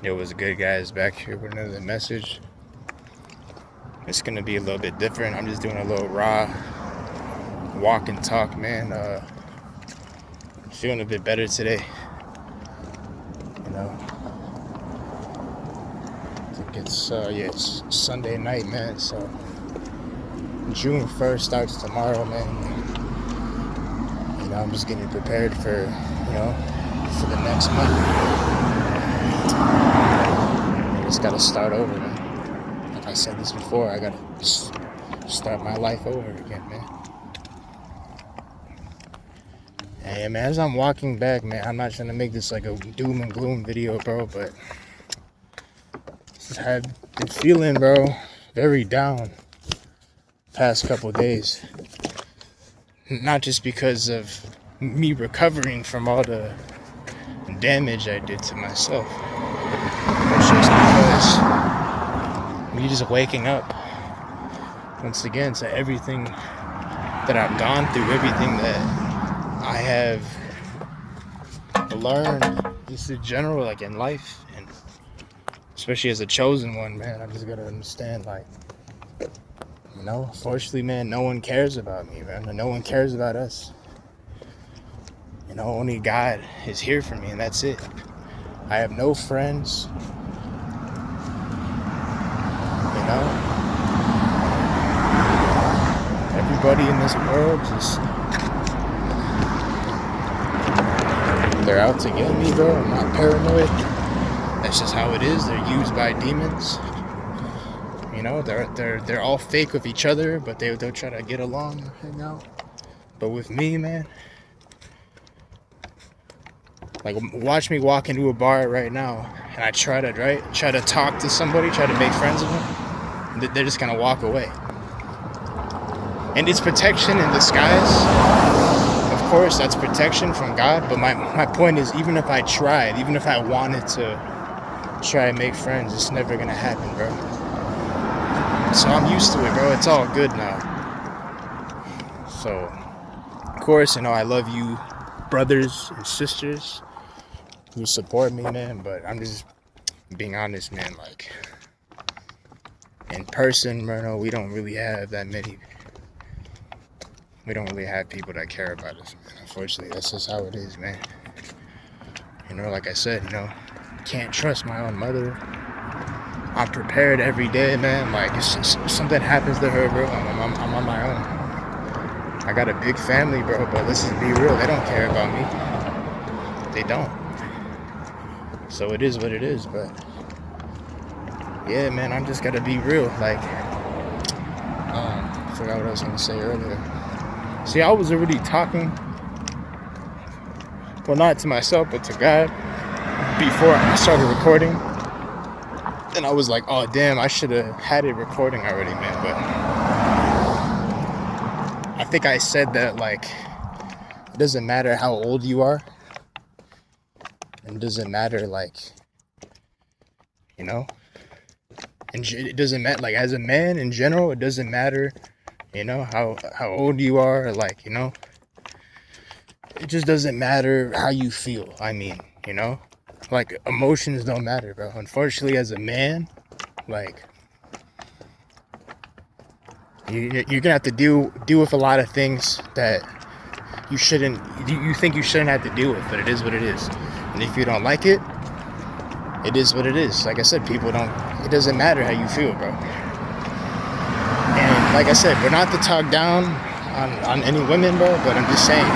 Yo, what's good, guys? Back here with another message. It's gonna be a little bit different. I'm just doing a little raw walk and talk, man. Feeling a bit better today. You know, I think it's Sunday night, man. So June 1st starts tomorrow, man. You know, I'm just getting prepared for for the next month. I just gotta start over, man. Like I said this before, I gotta start my life over again, man. Hey, man, as I'm walking back, man, I'm not trying to make this like a doom and gloom video, bro, but I've been feeling, bro, very down past couple days. Not just because of me recovering from all the damage I did to myself. It's just because me just waking up once again to everything that I've gone through, everything that I have learned just in general, like in life, and especially as a chosen one, man. I just gotta understand, like, fortunately, man, no one cares about me, man. No one cares about us. Only God is here for me, and that's it. I have no friends. Everybody in this world they're out to get me, bro. I'm not paranoid. That's just how it is. They're used by demons. They're all fake with each other, but they'll try to get along, hang out. But with me, man, like, watch me walk into a bar right now, and I try to talk to somebody, try to make friends with them. They're just gonna walk away. And it's protection in disguise. Of course, that's protection from God. But my point is, even if I tried, even if I wanted to try and make friends, it's never gonna happen, bro. So I'm used to it, bro. It's all good now. So, of course, I love you, brothers and sisters who support me, man. But I'm just being honest, man. Like, in person, bro, we don't really have that many. We don't really have people that care about us, man. Unfortunately, that's just how it is, man. Like I said, can't trust my own mother. I'm prepared every day, man. Like, if something happens to her, bro, I'm on my own. I got a big family, bro, but let's just be real. They don't care about me. They don't. So it is what it is, but yeah, man, I'm just gotta be real. Like, I forgot what I was gonna say earlier. See, I was already talking, well, not to myself, but to God, before I started recording. And I was like, oh, damn, I should have had it recording already, man. But I think I said that, like, it doesn't matter how old you are. And it doesn't matter, like, and it doesn't matter, like, as a man in general, it doesn't matter, how old you are, like, it just doesn't matter how you feel. I mean, like, emotions don't matter, bro. Unfortunately, as a man, like, you're gonna have to deal with a lot of things that you think you shouldn't have to deal with, but it is what it is. And if you don't like it, it is what it is. Like I said, it doesn't matter how you feel, bro. And like I said, we're not to talk down on any women, bro, but I'm just saying,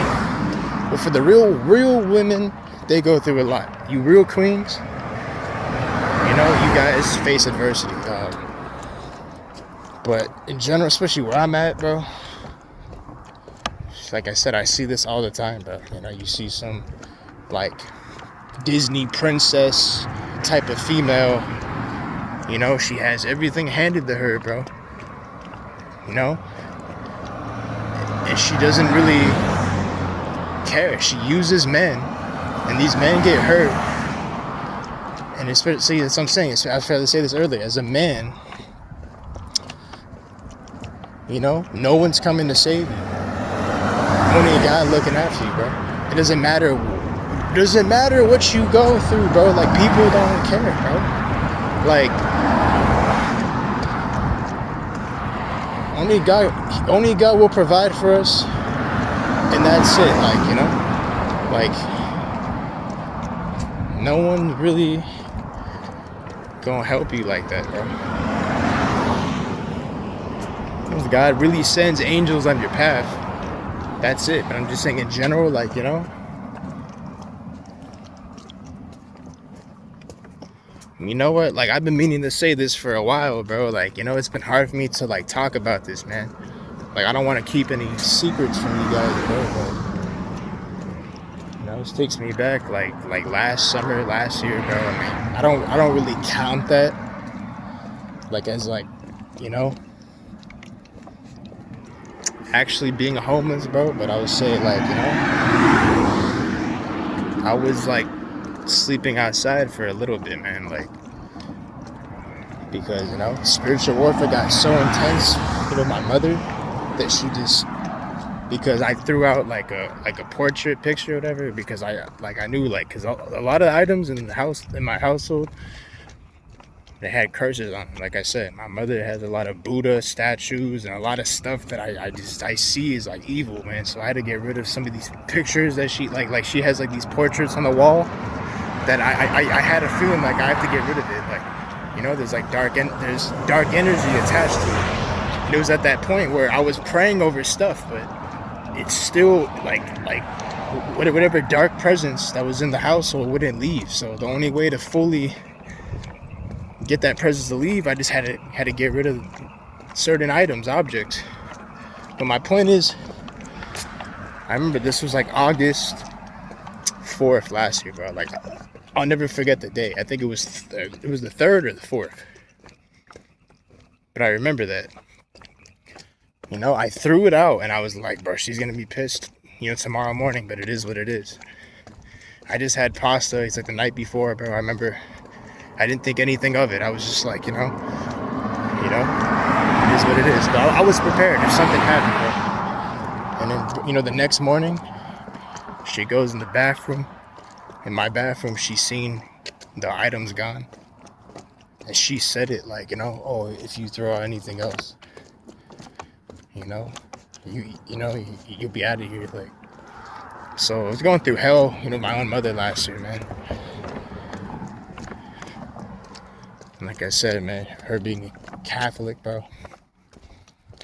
but for the real women, they go through a lot. You real queens, you guys face adversity. But in general, especially where I'm at, bro, like I said, I see this all the time, bro. You see some, like, Disney princess type of female, she has everything handed to her, bro. And she doesn't really care. She uses men, and these men get hurt. And see, that's what I'm saying. I tried to say this earlier. As a man, no one's coming to save you. Only a guy looking after you, bro. It doesn't matter doesn't matter what you go through, bro. Like, people don't care, bro. Like, only God will provide for us, and that's it. Like, you know, like, no one really gonna help you like that, bro. If God really sends angels on your path, that's it. But I'm just saying in general, like, you know, what? Like, I've been meaning to say this for a while, bro. Like, you know, it's been hard for me to, like, talk about this, man. Like, I don't want to keep any secrets from you guys, bro. But, you know, this takes me back, like last summer, last year, bro. I mean, I don't really count that, like, as, like, you know, actually being homeless, bro. But I would say, like, you know, I was, like, sleeping outside for a little bit, man. Like, because, you know, spiritual warfare got so intense, you know, my mother, that she just, because I threw out like a portrait picture or whatever, because I knew, like, because a lot of items in my household, they had curses on them. Like I said, my mother has a lot of Buddha statues and a lot of stuff that I see is, like, evil, man. So I had to get rid of some of these pictures that she, like she has, like, these portraits on the wall that I had a feeling like I have to get rid of it. Like, you know, there's dark energy attached to it. And it was at that point where I was praying over stuff, but it's still like whatever dark presence that was in the household wouldn't leave. So the only way to fully get that presence to leave, I just had to get rid of certain items, objects. But my point is, I remember this was like August 4th last year, bro. Like, I'll never forget the day. I think it was the 3rd or the 4th. But I remember that. You know, I threw it out and I was like, bro, she's gonna be pissed, you know, tomorrow morning, but it is what it is. I just had pasta. It's like the night before, bro. I remember I didn't think anything of it. I was just like, you know, it is what it is. But I was prepared if something happened, bro. And then, you know, the next morning, she goes in the bathroom. In my bathroom, she's seen the items gone. And she said it like, you know, oh, if you throw out anything else, you know, you'll be out of here. Like, so I was going through hell, you know, my own mother last year, man. And like I said, man, her being Catholic, bro,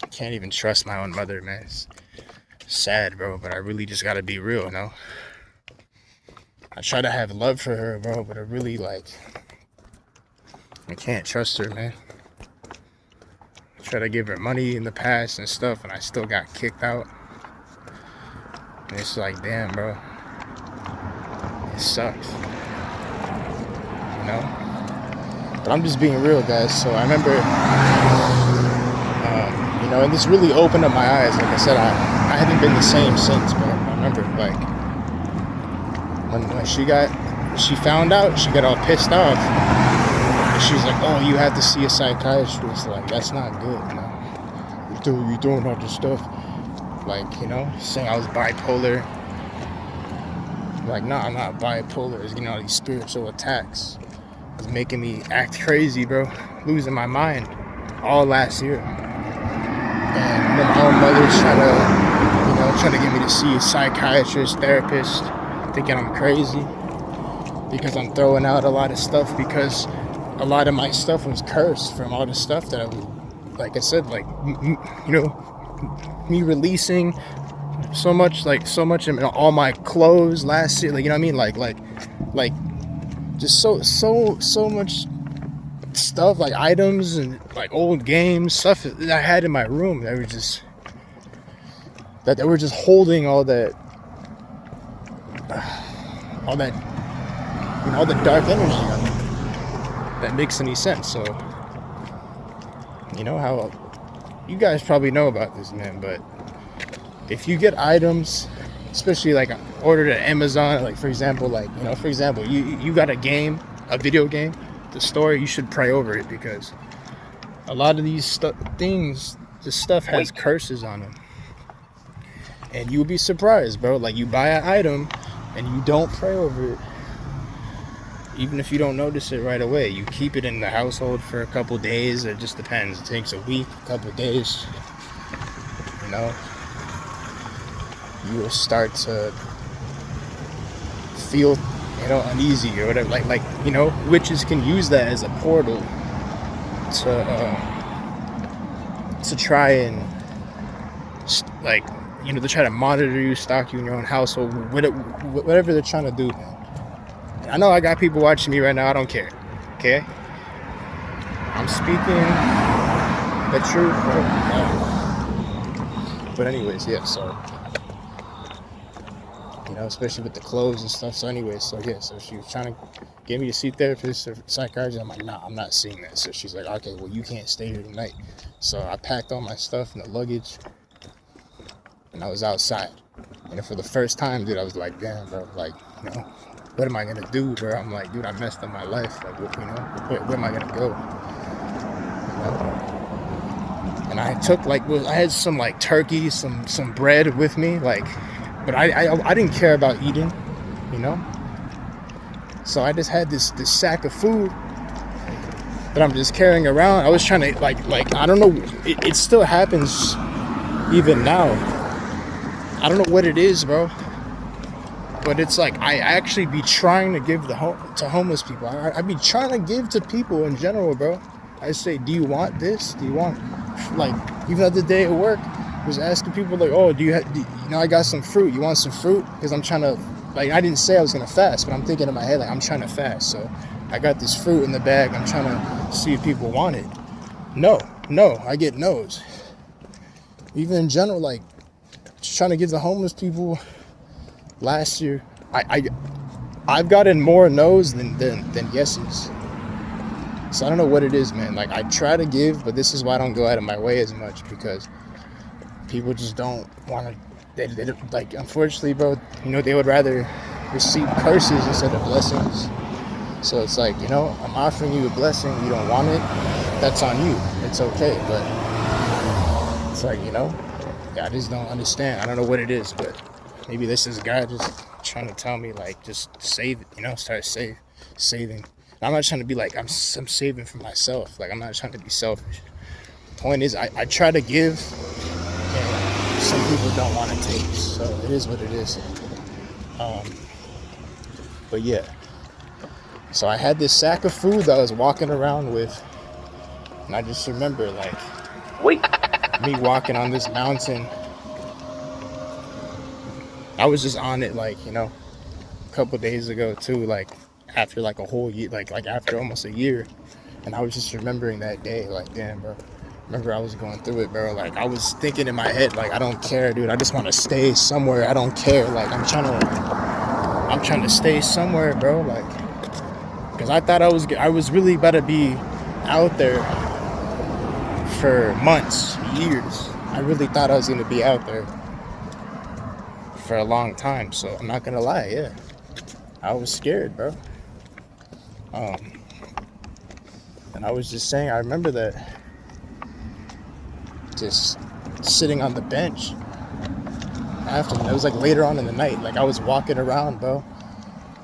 I can't even trust my own mother, man. It's sad, bro, but I really just gotta be real, you know. I try to have love for her, bro, but I really, like, I can't trust her, man. I tried to give her money in the past and stuff, and I still got kicked out. And it's like, damn, bro. It sucks. You know? But I'm just being real, guys. So I remember, you know, and this really opened up my eyes. Like I said, I haven't been the same since, bro. I remember, like, when she found out, she got all pissed off. And she's like, oh, you have to see a psychiatrist. Like, that's not good, you know. You're doing all this stuff. Like, you know, saying I was bipolar. Like, no, I'm not bipolar. It's, you know, these spiritual attacks. It's making me act crazy, bro. Losing my mind all last year. And then my own mother's trying to get me to see a psychiatrist, therapist, thinking I'm crazy because I'm throwing out a lot of stuff, because a lot of my stuff was cursed from all the stuff that I was, like I said, like, you know, me releasing so much in all my clothes last year, like, you know what I mean, like just so much stuff, like items and like old games, stuff that I had in my room that they were just holding all that you know, all the dark energy on it. That makes any sense. So, you know how you guys probably know about this, man, but if you get items, especially like ordered at Amazon, like, for example, you got a video game, the store, you should pray over it, because a lot of these this stuff has curses on them. And you'll be surprised, bro. Like, you buy an item and you don't pray over it, even if you don't notice it right away, you keep it in the household for a couple days. It just depends. It takes a week, a couple days. You know, you will start to feel, uneasy or whatever. Like witches can use that as a portal to try and they try to monitor you, stalk you in your own household, whatever they're trying to do, man. I know I got people watching me right now. I don't care. Okay? I'm speaking the truth. But anyways, yeah, so especially with the clothes and stuff. So anyways, so she was trying to get me to see therapist or psychiatrist. I'm like, nah, I'm not seeing that. So she's like, okay, well, you can't stay here tonight. So I packed all my stuff in the luggage and I was outside. And for the first time, dude, I was like, damn, bro, like, what am I gonna do, bro? I'm like, dude, I messed up my life. Like, where am I gonna go? And I took I had some turkey, some bread with me, but I didn't care about eating, So I just had this sack of food that I'm just carrying around. I was trying to I don't know. It still happens even now. I don't know what it is, bro. But it's I actually be trying to give to homeless people. I be trying to give to people in general, bro. I say, do you want this? Do you want, even the other day at work, I was asking people, oh, I got some fruit. You want some fruit? Because I'm trying to, I didn't say I was going to fast, but I'm thinking in my head, I'm trying to fast. So I got this fruit in the bag. I'm trying to see if people want it. No, I get no's. Even in general, just trying to give the homeless people. Last year, I've gotten more no's than yeses. So I don't know what it is, man. I try to give, but this is why I don't go out of my way as much, because people just don't want to. They unfortunately, bro, they would rather receive curses instead of blessings. So it's I'm offering you a blessing, you don't want it, that's on you. It's okay, but it's I just don't understand. I don't know what it is, but maybe this is God just trying to tell me, just save it, start saving. I'm not trying to be I'm saving for myself. I'm not trying to be selfish. The point is, I try to give, and some people don't want to take. So it is what it is. But yeah. So I had this sack of food that I was walking around with, and I just remember, me walking on this mountain. I was just on it, a couple days ago too, after a whole year, after almost a year, and I was just remembering that day, damn, bro. Remember, I was going through it, bro. I was thinking in my head, I don't care, dude. I just want to stay somewhere. I don't care. I'm trying to stay somewhere, bro. Because I thought I was really about to be out there for months, years. I really thought I was gonna be out there for a long time, so I'm not gonna lie, yeah, I was scared, bro. And I was just saying, I remember that, just sitting on the bench after, it was later on in the night, I was walking around, bro,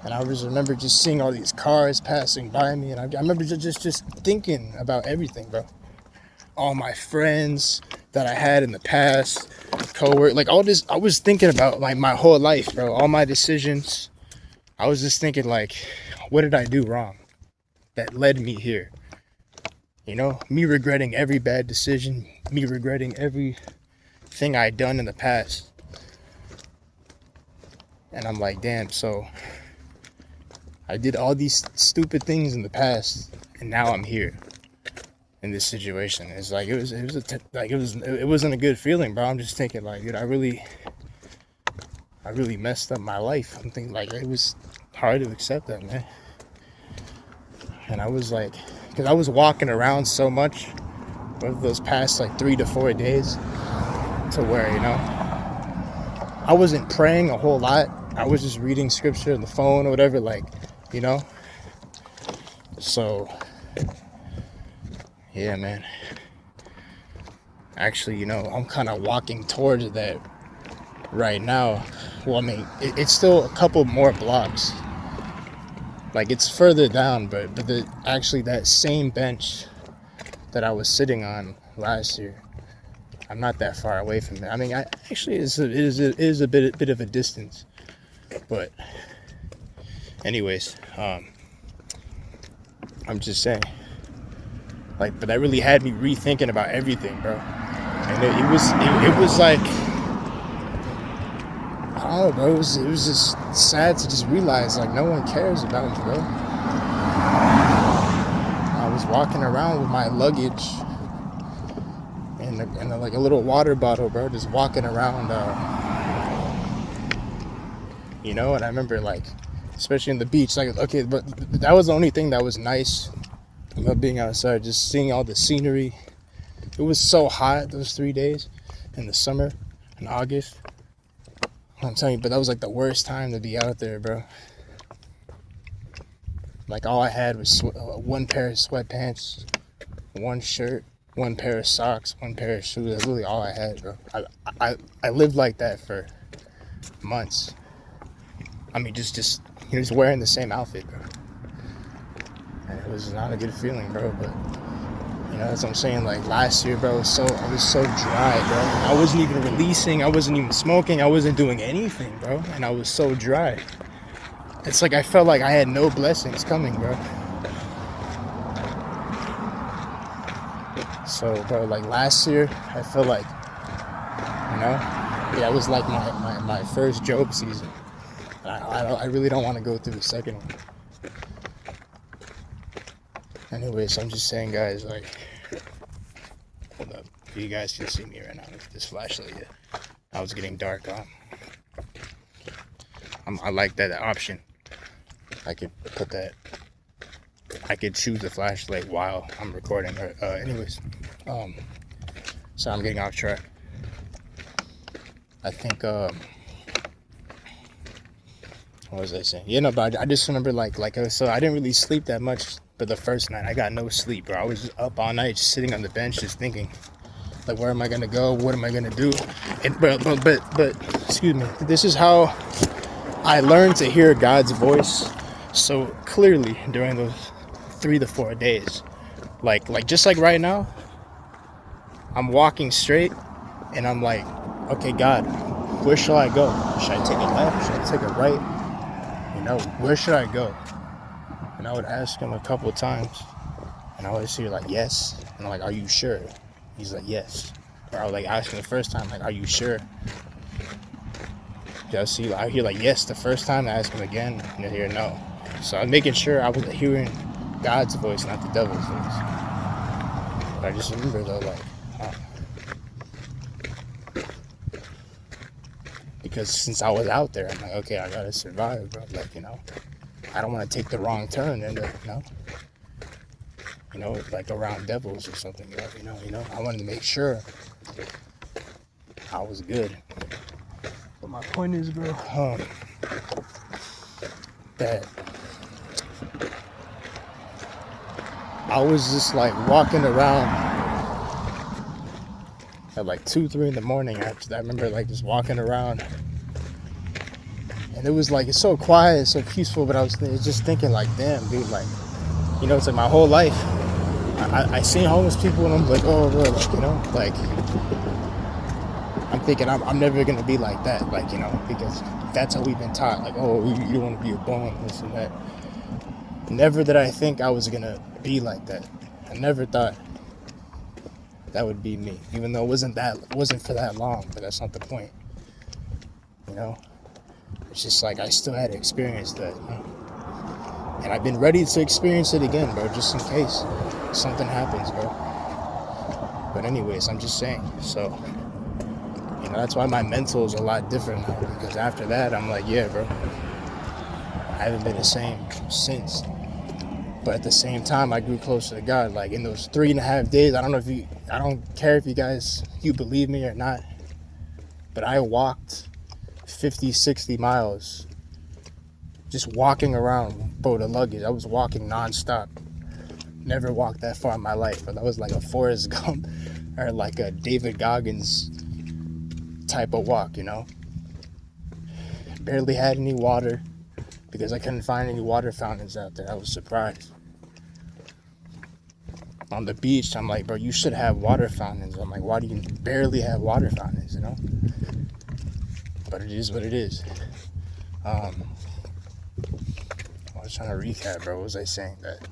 and I remember just seeing all these cars passing by me, and I remember just thinking about everything, bro. All my friends that I had in the past, co-work, all this, I was thinking about my whole life, bro, all my decisions. I was just thinking what did I do wrong that led me here? Me regretting every bad decision, me regretting everything I'd done in the past. And I'm damn, so I did all these stupid things in the past, and now I'm here in this situation. It's it wasn't a good feeling, bro. I'm just thinking dude, I really messed up my life. I'm thinking it was hard to accept that, man. And I was because I was walking around so much over those past 3 to 4 days, to where I wasn't praying a whole lot. I was just reading scripture on the phone or whatever, so yeah, man. Actually, I'm kind of walking towards that right now, Well, I mean, it's still a couple more blocks. Like, it's further down, but actually that same bench that I was sitting on last year, I'm not that far away from it. I mean, actually, it is a bit of a distance. But anyways, I'm just saying, like, but that really had me rethinking about everything, bro. And it was like, I don't know, bro. It was just sad to just realize, like, no one cares about me, bro. I was walking around with my luggage and like a little water bottle, bro, just walking around, you know. And I remember, like, especially in the beach, like, okay, but that was the only thing that was nice about being outside, just seeing all the scenery. It was so hot those 3 days in the summer in August. I'm telling you, but that was like the worst time to be out there, bro. Like, all I had was one pair of sweatpants, one shirt, one pair of socks, one pair of shoes. That's really all I had, bro. I lived like that for months. I mean, just wearing the same outfit, bro. And it was not a good feeling, bro. But you know, that's what I'm saying. Like, last year, bro, I was so dry, bro. I wasn't even releasing. I wasn't even smoking. I wasn't doing anything, bro. And I was so dry. It's like I felt like I had no blessings coming, bro. So, bro, like, last year, I felt like, you know, yeah, it was like my first Job season. I really don't want to go through the second one. Anyways, I'm just saying, guys, like, hold up. You guys can see me right now with this flashlight. Yeah. I was getting dark. I like that option. I could put that. I could choose the flashlight while I'm recording. Anyways, so I'm getting off track. I think, what was I saying? Yeah, no, but I just remember, like, so I didn't really sleep that much. But the first night, I got no sleep, bro. I was just up all night, just sitting on the bench, just thinking, like, where am I gonna go? What am I gonna do? And but excuse me. This is how I learned to hear God's voice so clearly during those 3 to 4 days. Like just like right now, I'm walking straight, and I'm like, okay, God, where shall I go? Should I take a left? Should I take a right? You know, where should I go? And I would ask him a couple of times, and I would hear, like, yes. And I'm like, are you sure? He's like, yes. Or I would, like, ask him the first time, like, are you sure? I hear, like, yes the first time. I ask him again, and I hear no. So I'm making sure I was hearing God's voice, not the devil's voice. But I just remember, though, like, because since I was out there, I'm like, okay, I gotta survive, bro. Like, you know, I don't want to take the wrong turn and, you know, like around devils or something. You know, I wanted to make sure I was good. But my point is, bro, that I was just, like, walking around at like 2, 3 in the morning. I remember, like, just walking around. And it was like, it's so quiet, so peaceful, but I was just thinking, like, damn, dude, like, you know, it's like my whole life, I seen homeless people, and I'm like, oh, bro, like, you know, like, I'm thinking I'm never going to be like that, like, you know, because that's how we've been taught, like, oh, you don't want to be a bum, this and that. Never did I think I was going to be like that. I never thought that would be me, even though it wasn't for that long, but that's not the point, you know. It's just like I still had to experience that, you know? And I've been ready to experience it again, bro, just in case something happens, bro. But anyways, I'm just saying. So, you know, that's why my mental is a lot different now, because after that, I'm like, yeah, bro, I haven't been the same since. But at the same time, I grew closer to God. Like, in those 3.5 days, I don't care if you believe me or not, but I walked 50, 60 miles just walking around, bro, the luggage. I was walking nonstop. Never walked that far in my life, but that was like a Forrest Gump or like a David Goggins type of walk, you know. barely had any water because I couldn't find any water fountains out there. I was surprised. On the beach, I'm like, bro, you should have water fountains. I'm like, why do you barely have water fountains, you know? But it is what it is. I was trying to recap, bro. What was I saying? That,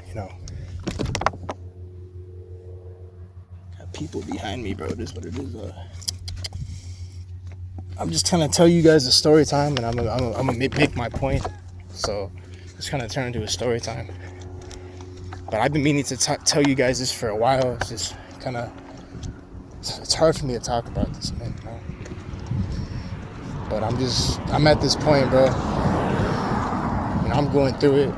you know, got people behind me, bro. It is what it is. I'm just trying to tell you guys a story time, and I'm gonna make my point. So it's kind of turned into a story time. But I've been meaning to tell you guys this for a while. It's just kind of, it's hard for me to talk about this, man, you know? But I'm at this point, bro. And I'm going through it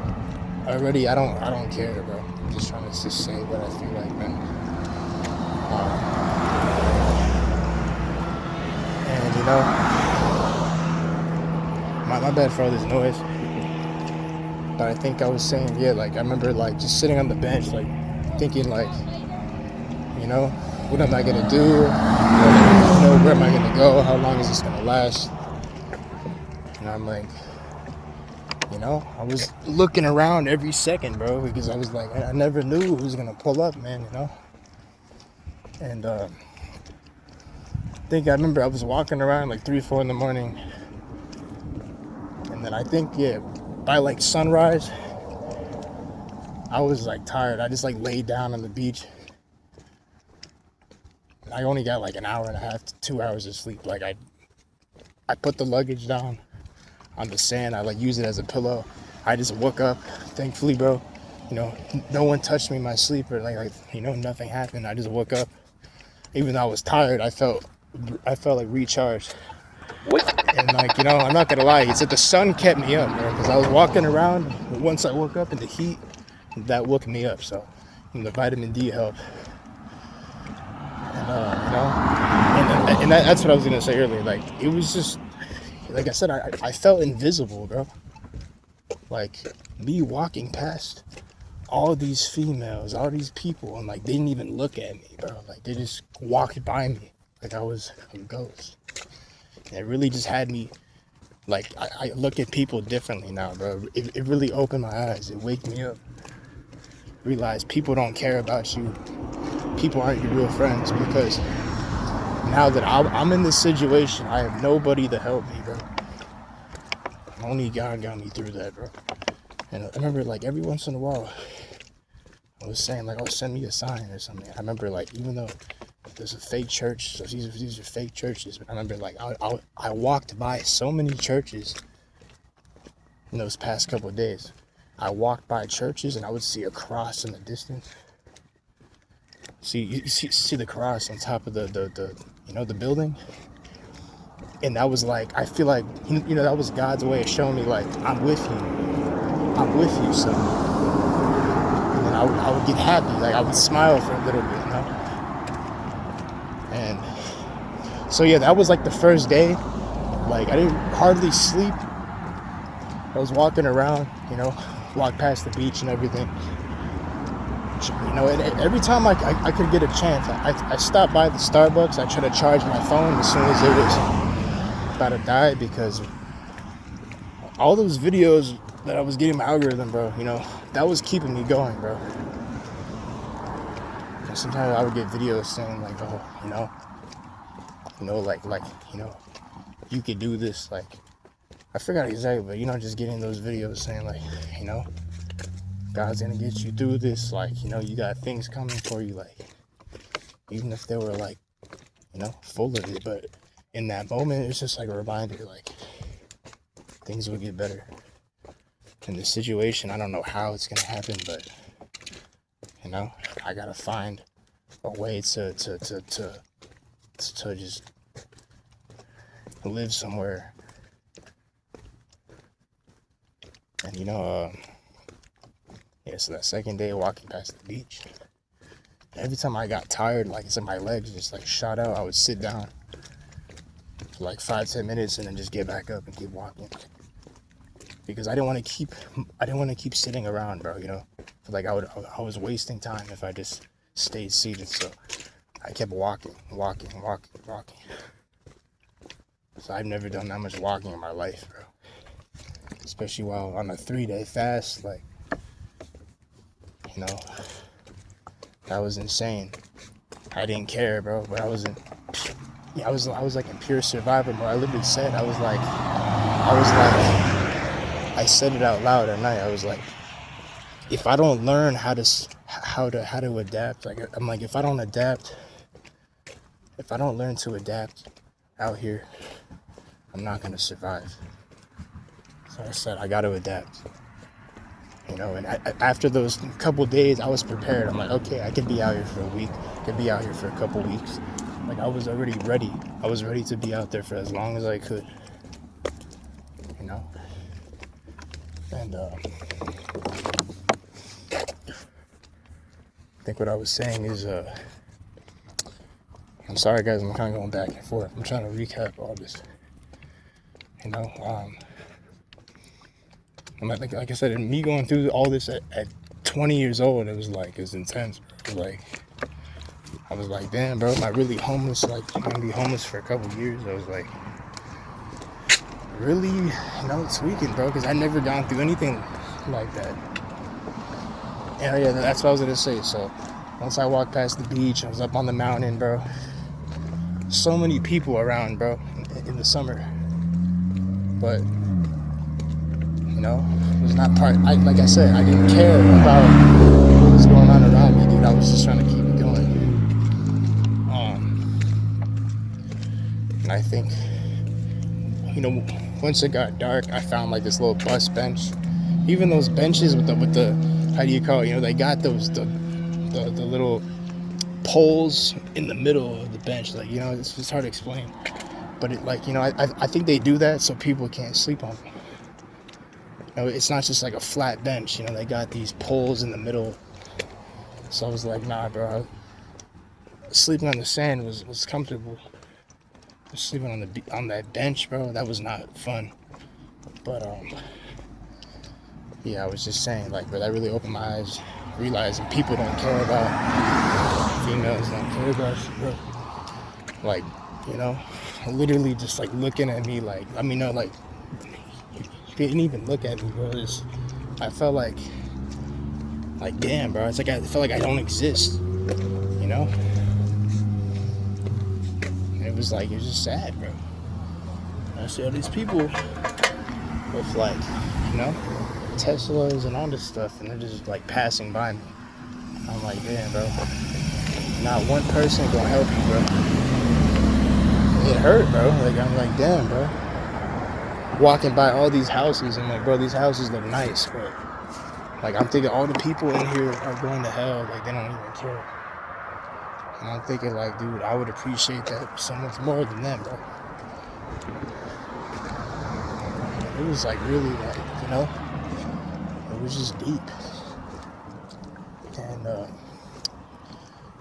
already. I don't care, bro. I'm just trying to just say what I feel like, man. And you know, my bad for all this noise. But I think I was saying, yeah, like I remember like just sitting on the bench, like thinking like, you know, what am I gonna do? You know, where am I gonna go? How long is this gonna last? And I'm like, you know, I was looking around every second, bro, because I was like, I never knew who was gonna pull up, man, you know? And I remember I was walking around like 3, 4 in the morning. And then I think, yeah, by like sunrise, I was like tired. I just like laid down on the beach. I only got like an hour and a half to 2 hours of sleep. Like I put the luggage down on the sand. I like use it as a pillow. I just woke up, thankfully, bro. You know, no one touched me in my sleep or like you know, nothing happened. I just woke up. Even though I was tired, I felt like recharged. And like, you know, I'm not gonna lie, it's that the sun kept me up, bro, because I was walking around. Once I woke up in the heat, that woke me up. So, you know, the vitamin D helped. And you know, and that's what I was gonna say earlier. Like, it was just, like I said, I felt invisible, bro. Like me walking past all these females, all these people, and like they didn't even look at me, bro. Like they just walked by me like I was a ghost. And it really just had me, like, I look at people differently now, bro. It really opened my eyes. It waked me up. Realize people don't care about you. People aren't your real friends, because now that I'm in this situation, I have nobody to help me, bro. Only God got me through that, bro. And I remember, like, every once in a while, I was saying, like, oh, send me a sign or something. I remember, like, even though there's a fake church, so these are fake churches, but I remember, like, I walked by so many churches in those past couple of days. I walked by churches and I would see a cross in the distance. You see the cross on top of the you know, the building. And that was like, I feel like, you know, that was God's way of showing me, like, I'm with you, son. And then I would get happy, like I would smile for a little bit, you know. And so yeah, that was like the first day. Like I didn't hardly sleep. I was walking around, you know, walked past the beach and everything. You know, and every time I could get a chance, I stopped by the Starbucks. I tried to charge my phone as soon as it was about to die, because all those videos that I was getting my algorithm, bro, you know, that was keeping me going, bro. And sometimes I would get videos saying like, oh, you know, like, you know, you could do this, like, I forgot exactly, but, you know, just getting those videos saying like, you know, God's gonna get you through this, like, you know, you got things coming for you, like, even if they were like, you know, full of it, but in that moment, it's just like a reminder, like, things will get better. In this situation, I don't know how it's gonna happen, but, you know, I gotta find a way to just live somewhere. And, you know, yeah, so that second day walking past the beach, every time I got tired, like I said, my legs just like shot out, I would sit down for like 5-10 minutes and then just get back up and keep walking, because I didn't want to keep sitting around, bro, you know. Like I was wasting time if I just stayed seated. So I kept walking. So I've never done that much walking in my life, bro. Especially while on a 3-day fast, like, you know, that was insane. I didn't care, bro, but I was like in pure survival mode. I literally said, I said it out loud at night. I was like, if I don't learn how to adapt, like, I'm like, if I don't learn to adapt out here, I'm not gonna survive. So I said, I gotta adapt. You know, and after those couple days, I was prepared. I'm like, okay, I could be out here for a week. I could be out here for a couple weeks. Like, I was already ready. I was ready to be out there for as long as I could. You know? And, I think what I was saying is, I'm sorry guys, I'm kind of going back and forth. I'm trying to recap all this. You know, like I said, me going through all this at 20 years old, it was intense. I was like, damn, bro, am I really homeless? Like, I'm gonna be homeless for a couple years. I was like, really, you know, it's weekend, bro, because I never gone through anything like that. And yeah, that's what I was gonna say. So once I walked past the beach, I was up on the mountain, bro. So many people around, bro, in the summer. But, you know, it was not like I said, I didn't care about what was going on around me, dude. I was just trying to keep it going. And I think, you know, once it got dark, I found like this little bus bench. Even those benches with the how do you call it? You know, they got the little poles in the middle of the bench. Like, you know, it's hard to explain. But it, like, you know, I think they do that so people can't sleep on them. You know, it's not just like a flat bench. You know, they got these poles in the middle. So I was like, nah, bro. Sleeping on the sand was comfortable. Sleeping on that bench, bro, that was not fun. But yeah, I was just saying, like, bro, that really opened my eyes, realizing people don't care about females, don't care about shit, bro. Like, you know, literally just like looking at me, like, I mean, no, like, you didn't even look at me, bro. I felt like damn, bro. It's like I felt like I don't exist, you know. It was just sad, bro. I see all these people with, like, you know, Teslas and all this stuff, and they're just like passing by me. I'm like, damn, bro. Not one person gonna help you, bro. It hurt, bro. Like, I'm like, damn, bro. Walking by all these houses, and like, bro, these houses look nice, but like, I'm thinking all the people in here are going to hell. Like, they don't even care. And I'm thinking, like, dude, I would appreciate that so much more than them, bro. It was like really, like, you know, it was just deep. And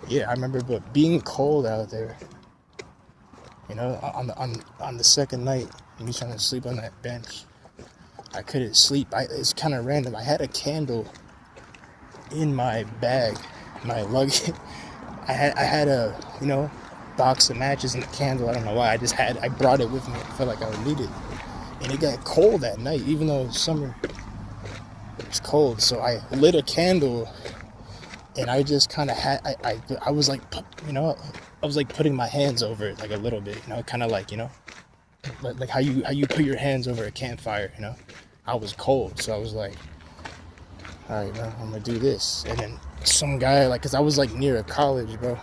yeah, I remember, but being cold out there, you know, on the second night, me trying to sleep on that bench, I couldn't sleep. It's kind of random. I had a candle in my bag, my luggage. I had a, you know, box of matches and a candle. I don't know why. I brought it with me. I felt like I would need it. And it got cold that night, even though it was summer. It was cold. So I lit a candle, and I just kind of had, I was like, you know, I was like putting my hands over it like a little bit, you know, kind of like, you know, like how you put your hands over a campfire, you know. I was cold, so I was like, all right, bro, I'm gonna do this. And then some guy, like, cause I was like near a college, bro.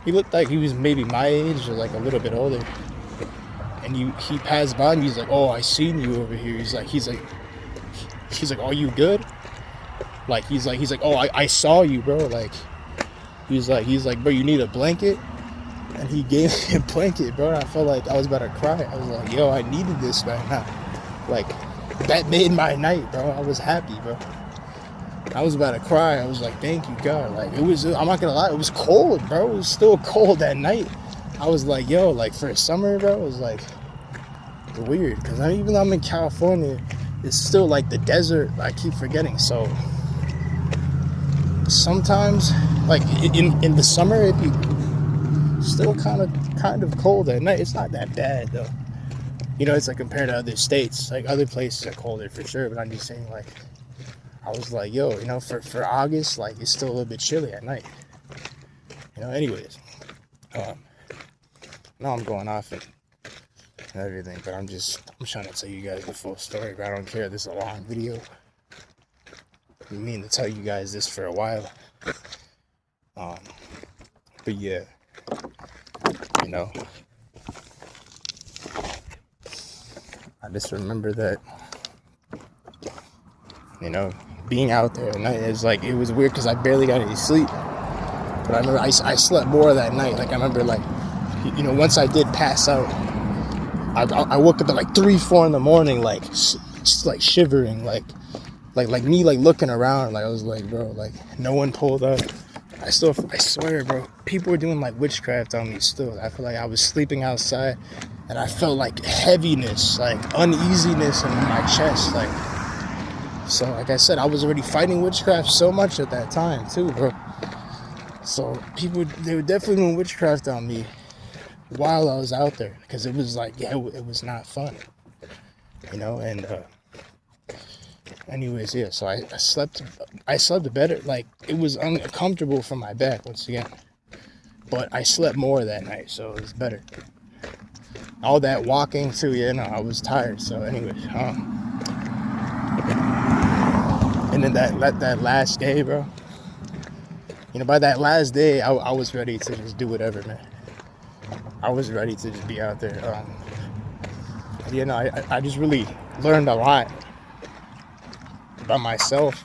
He looked like he was maybe my age or like a little bit older. And he passed by me. He's like, oh, I seen you over here. He's like, are you good? Like, he's like, oh, I saw you, bro. Like, he's like, bro, you need a blanket? And he gave me a blanket, bro. And I felt like I was about to cry. I was like, yo, I needed this right now. Like, that made my night, bro. I was happy, bro. I was about to cry. I was like, thank you, God. Like, it was, I'm not gonna lie, it was cold, bro. It was still cold that night. I was like, yo, like, for summer, bro, it was like weird. Because even though I'm in California, it's still like the desert. I keep forgetting. So sometimes, like, in the summer, Still kind of cold at night. It's not that bad though. You know, it's like compared to other states, like other places are colder for sure. But I'm just saying, like, I was like, yo, you know, for August, like, it's still a little bit chilly at night. You know, anyways, now I'm going off and everything, but I'm trying to tell you guys the full story. But I don't care. This is a long video. I mean to tell you guys this for a while. But yeah, you know, I just remember that, you know, being out there at night is like, it was weird because I barely got any sleep. But I remember I slept more that night. Like, I remember, like, you know, once I did pass out, I woke up at like 3-4 in the morning, like, just like shivering, like me, like looking around. Like, I was like, bro, like, no one pulled up. I swear, bro, people were doing like witchcraft on me still. I feel like I was sleeping outside and I felt like heaviness, like uneasiness in my chest. Like, so like I said, I was already fighting witchcraft so much at that time too, bro. So people, they were definitely doing witchcraft on me while I was out there, because it was like, yeah, it was not fun, you know. And anyways, yeah, so I slept better. Like, it was uncomfortable for my back once again, but I slept more that night, so it was better. All that walking too, yeah, no, I was tired. So anyways, and then that last day, bro, you know, by that last day, I was ready to just do whatever, man. I was ready to just be out there. You know, I just really learned a lot about myself.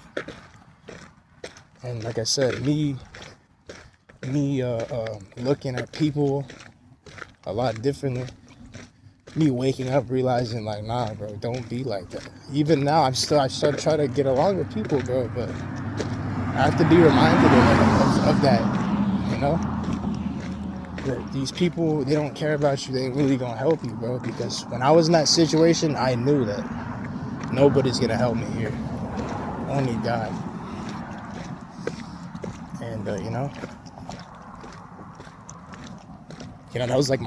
And like I said, me looking at people a lot differently. Me waking up realizing, like, nah, bro, don't be like that. Even now, I still try to get along with people, bro, but I have to be reminded of that, you know? That these people, they don't care about you. They ain't really gonna help you, bro. Because when I was in that situation, I knew that nobody's gonna help me here. Only God. And you know, that was like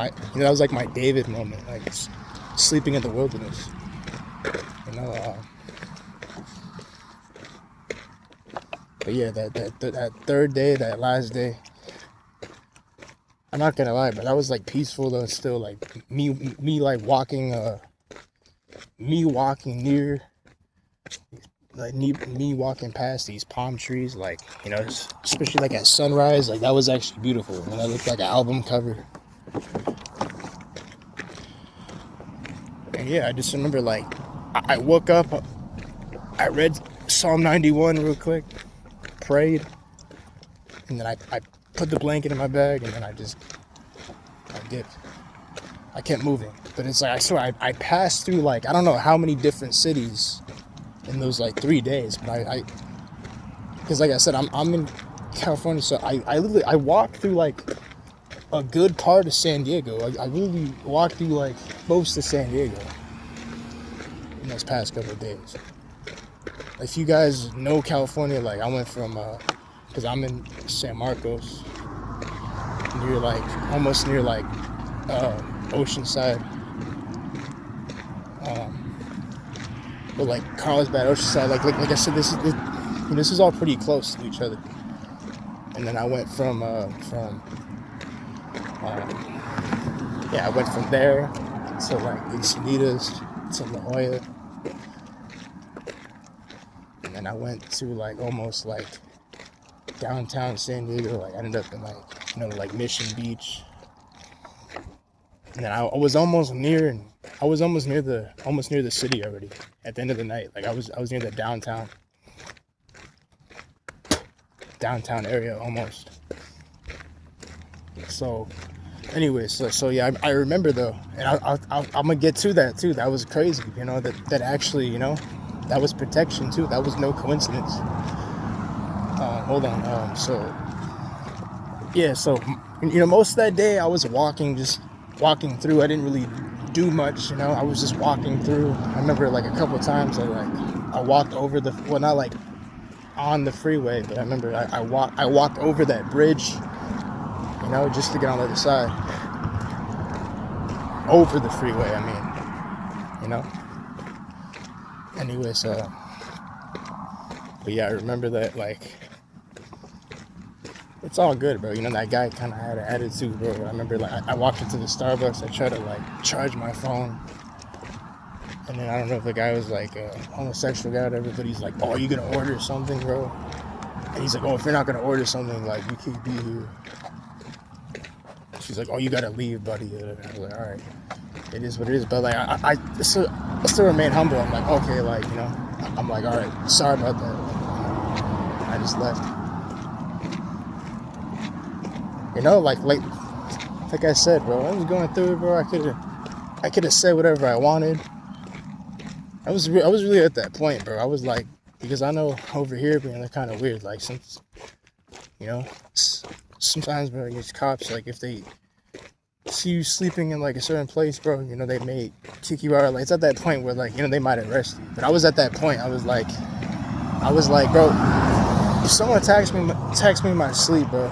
my David moment, like sleeping in the wilderness. You know. But yeah, that third day, that last day, I'm not gonna lie, but that was like peaceful though. Still, like me like walking near, like me walking past these palm trees, like, you know, especially like at sunrise, like that was actually beautiful. And that looked like an album cover. And yeah, I just remember, like, I woke up, I read Psalm 91 real quick, prayed, and then I put the blanket in my bag, and then I dipped. I kept moving. But it's like, I swear, I passed through, like, I don't know how many different cities in those, like, 3 days. But because like I said, I'm in California, so I walked through, like, a good part of San Diego. I really walked through, like, most of San Diego in those past couple of days. If you guys know California, like, I went from, because I'm in San Marcos, near, like, almost near, like, Oceanside, but, like, Carlsbad, Oceanside, like I said, this is all pretty close to each other. And then I went from I went from there to, like, Encinitas, to La Jolla, and then I went to, like, almost, like, downtown San Diego. Like, I ended up in, like, you know, like, Mission Beach, and then I was almost near the city already at the end of the night. Like, I was near the downtown area almost. So anyways, so yeah, I remember though, and I'm gonna get to that too. That was crazy, you know, that actually, you know, that was protection too. That was no coincidence. Hold on. So yeah, so, you know, most of that day I was walking through. I didn't really do much, you know. I was just walking through. I remember, like, a couple of times I walked over not like on the freeway, but I remember I walked over that bridge. you know, just to get on the other side. Over the freeway, I mean, you know. Anyways, but yeah, I remember that, like, it's all good, bro. You know, that guy kind of had an attitude, bro. I remember, like, I walked into the Starbucks, I tried to, like, charge my phone. And then I don't know if the guy was, like, a homosexual guy or whatever, but he's like, oh, are you going to order something, bro? And he's like, oh, if you're not going to order something, like, you can't be here. She's like, oh, you got to leave, buddy. And I was like, all right, it is what it is. But, like, I still remain humble. I'm like, okay, like, you know, I'm like, all right, sorry about that. I just left. You know, like I said, bro, I was going through it, bro. I could have said whatever I wanted. I was really at that point, bro. I was like, because I know over here, man, they're kind of weird. Like, since, you know, sometimes, bro, these cops, like, if they see you sleeping in, like, a certain place, bro, you know, they may kick you out. Like, it's at that point where, like, you know, they might arrest you. But I was at that point. I was like, bro, if someone text me in my sleep, bro,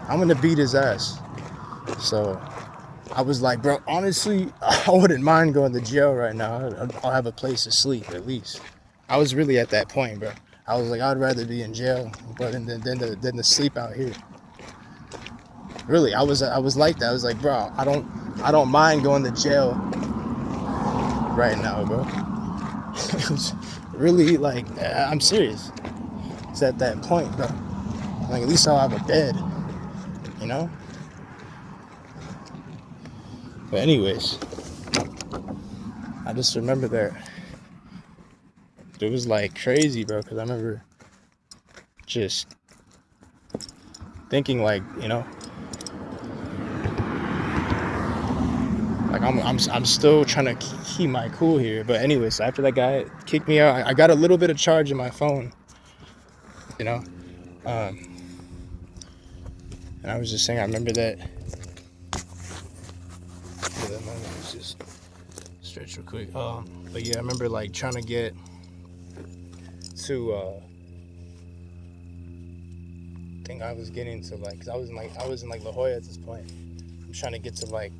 I'm gonna beat his ass. So I was like, bro, honestly, I wouldn't mind going to jail right now. I'll have a place to sleep at least. I was really at that point, bro. I was like, I'd rather be in jail, but than to sleep out here. Really, I was like that. I was like, bro, I don't mind going to jail right now, bro. It was really, like, I'm serious. It's at that point, bro. Like, at least I'll have a bed, you know? But anyways, I just remember that it was, like, crazy, bro, because I remember just thinking, like, you know, like, I'm still trying to keep my cool here. But anyways, after that guy kicked me out, I got a little bit of charge in my phone, you know. And I was just saying, I remember that. Yeah, that moment was just stretch real quick. But yeah, I remember, like, trying to get to I think I was getting to, like, cause I was in La Jolla at this point. I'm trying to get to, like,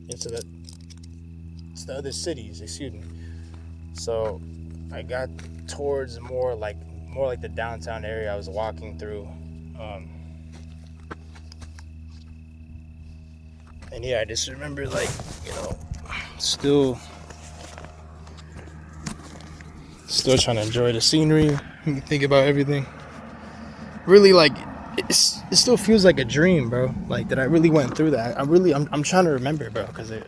into the other cities, excuse me. So I got towards more like the downtown area I was walking through. And yeah, I just remember, like, you know, still trying to enjoy the scenery and think about everything. Really, like, it still feels like a dream, bro. Like, that I really went through that. I'm trying to remember, bro, because I'm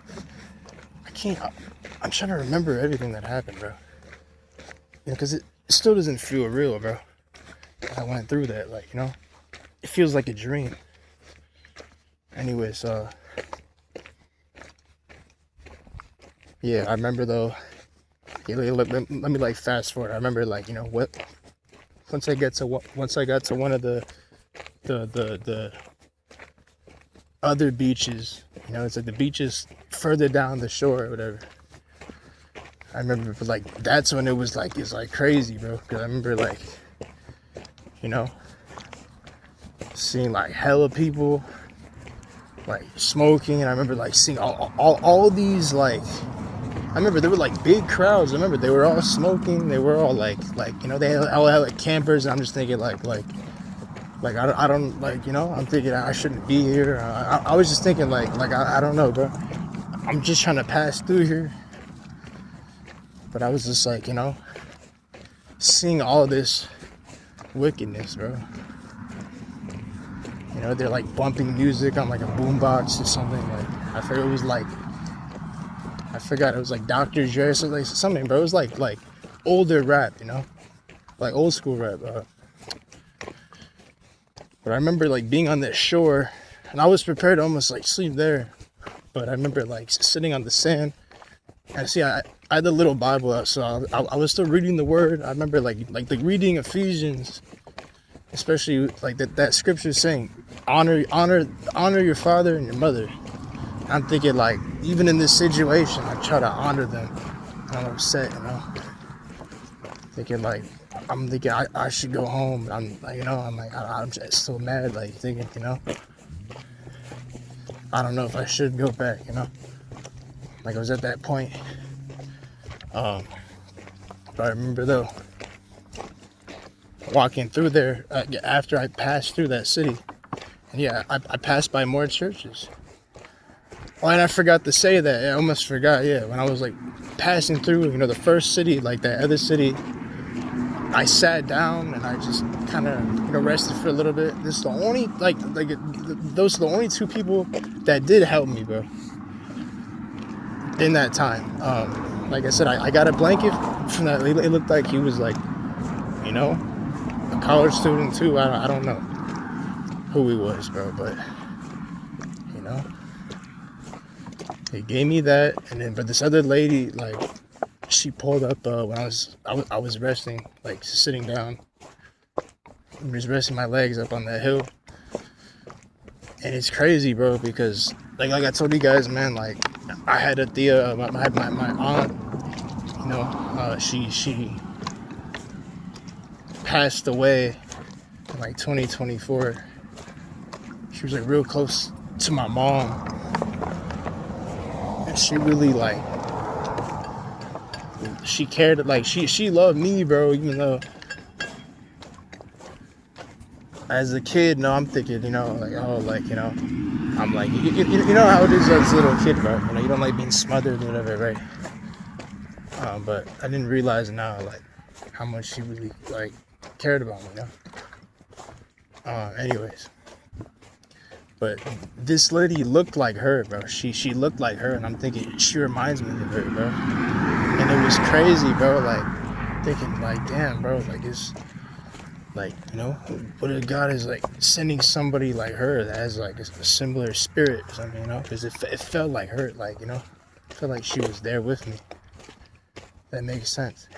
trying to remember everything that happened, bro. You know, because it still doesn't feel real, bro. I went through that, like, you know, it feels like a dream. Anyways, yeah, I remember though. Yeah, let me, like, fast forward. I remember, like, you know, what once I got to one of the other beaches, you know, it's like the beaches further down the shore or whatever. I remember, like, that's when it's like crazy, bro. Because I remember, like, you know, seeing, like, hella people, like, smoking, and I remember, like, seeing all these, like, I remember there were, like, big crowds. I remember they were all smoking. They were all like, you know, they all had, like, campers. And I'm just thinking, like I don't, like, you know, I'm thinking I shouldn't be here. I was just thinking, like I don't know, bro. I'm just trying to pass through here. But I was just, like, you know, seeing all this wickedness, bro. You know, they're, like, bumping music on, like, a boombox or something. Like, I forgot it was like Dr. Dre or something, bro. It was like older rap, you know, like old school rap. But I remember, like, being on that shore, and I was prepared to almost, like, sleep there. But I remember, like, sitting on the sand. And see, I had the little Bible out, so I was still reading the Word. I remember, like reading Ephesians, especially, like, that scripture saying, honor your father and your mother. I'm thinking, like, even in this situation, I try to honor them. I'm upset, you know. I'm thinking I should go home. I'm, like, you know, I'm just so mad, like, thinking, you know. I don't know if I should go back, Like I was at that point. But I remember though, walking through there after I passed through that city. And yeah, I passed by more churches. Oh, and I forgot to say that. I almost forgot, yeah. When I was like passing through, the first city, like that other city, I sat down and I just kind of, rested for a little bit. This is the only, those are the only two people that did help me, bro. In that time. Like I said, I got a blanket from that. It looked like he was like, a college student too. I don't know who he was, bro, but, he gave me that. And then, but this other lady, like, she pulled up when I was resting, like sitting down. I'm just resting my legs up on that hill. And it's crazy, bro, because like I told you guys, man, like I had a Thea, my aunt, she passed away in like 2024. She was like real close to my mom. And she really like, she cared, like she loved me, bro, even though as a kid, I'm thinking, I'm like, you know how it is as a little kid, bro, you don't like being smothered or whatever, right? But I didn't realize now, like, how much she really, like, cared about me, anyways. But this lady looked like her, bro. She looked like her, and I'm thinking, she reminds me of her, bro. And it was crazy, bro, like, thinking, like, damn, bro, like, it's, like, what if God is, like, sending somebody like her that has, like, a similar spirit or something, because it felt like her, like, it felt like she was there with me. That makes sense.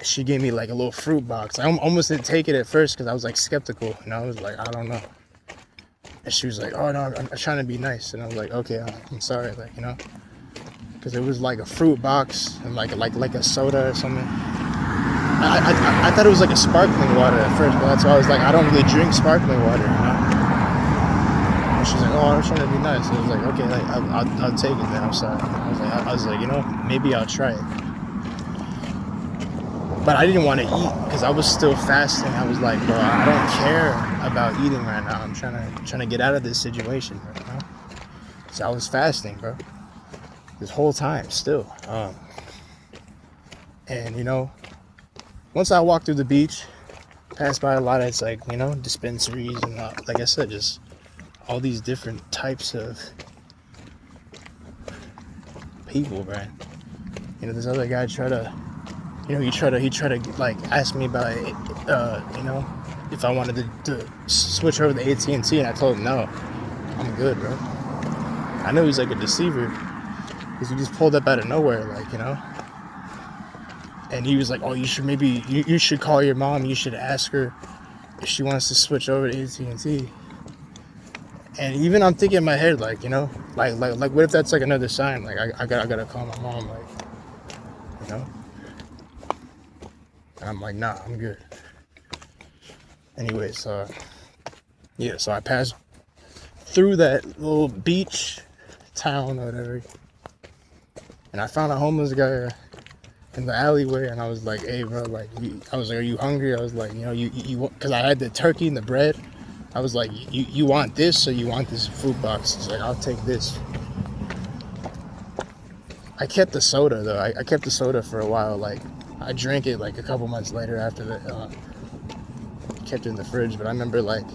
She gave me like a little fruit box. I almost didn't take it at first because I was like skeptical, I was like, I don't know. And she was like, oh no, I'm trying to be nice. And I was like, okay, I'm sorry, like, because it was like a fruit box and like a soda or something. I thought it was like a sparkling water at first, but that's why I was like, I don't really drink sparkling water, And she's like, oh, I'm trying to be nice. So I was like, okay, like I'll take it then. I'm sorry. I was like, maybe I'll try it. But I didn't want to eat because I was still fasting. I was like, bro, I don't care about eating right now. I'm trying to get out of this situation, bro. So I was fasting, bro, this whole time still. And once I walked through the beach, passed by a lot of, it's like, dispensaries and like I said, just all these different types of people, man. This other guy tried to. He tried to like ask me about it, if I wanted to switch over to AT&T, and I told him no, I'm good, bro. I know he's like a deceiver because he just pulled up out of nowhere, like, and he was like, oh, you should call your mom, you should ask her if she wants to switch over to AT&T. And even I'm thinking in my head, like, like what if that's like another sign, like I gotta call my mom, like, And I'm like, nah, I'm good. Anyways, yeah, so I passed through that little beach town or whatever, and I found a homeless guy in the alleyway, and I was like, hey, bro, like, I was like, are you hungry? I was like, you because I had the turkey and the bread. I was like, you want this or you want this food box? He's like, I'll take this. I kept the soda, though. I kept the soda for a while, like, I drank it like a couple months later after that. Kept it in the fridge, but I remember like,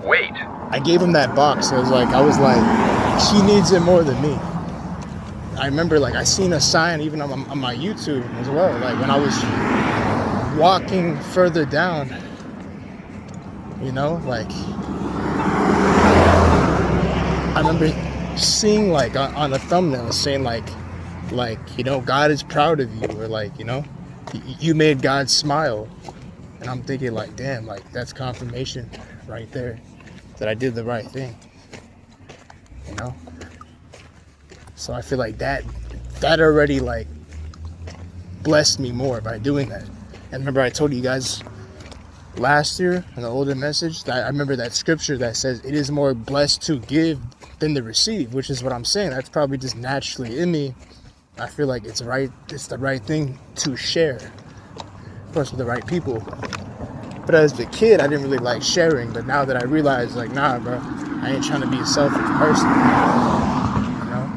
wait. I gave him that box. I was like, she needs it more than me. I remember like I seen a sign even on my YouTube as well. Like when I was walking further down, like I remember seeing like on a thumbnail saying like God is proud of you, or like, you made God smile. And I'm thinking like, damn, like that's confirmation right there that I did the right thing, So I feel like that already like blessed me more by doing that. And remember I told you guys last year in the older message, that I remember that scripture that says it is more blessed to give than to receive, which is what I'm saying. That's probably just naturally in me. I feel like it's the right thing to share, of course, with the right people. But as a kid, I didn't really like sharing. But now that I realize, like, nah, bro, I ain't trying to be a selfish person. You know?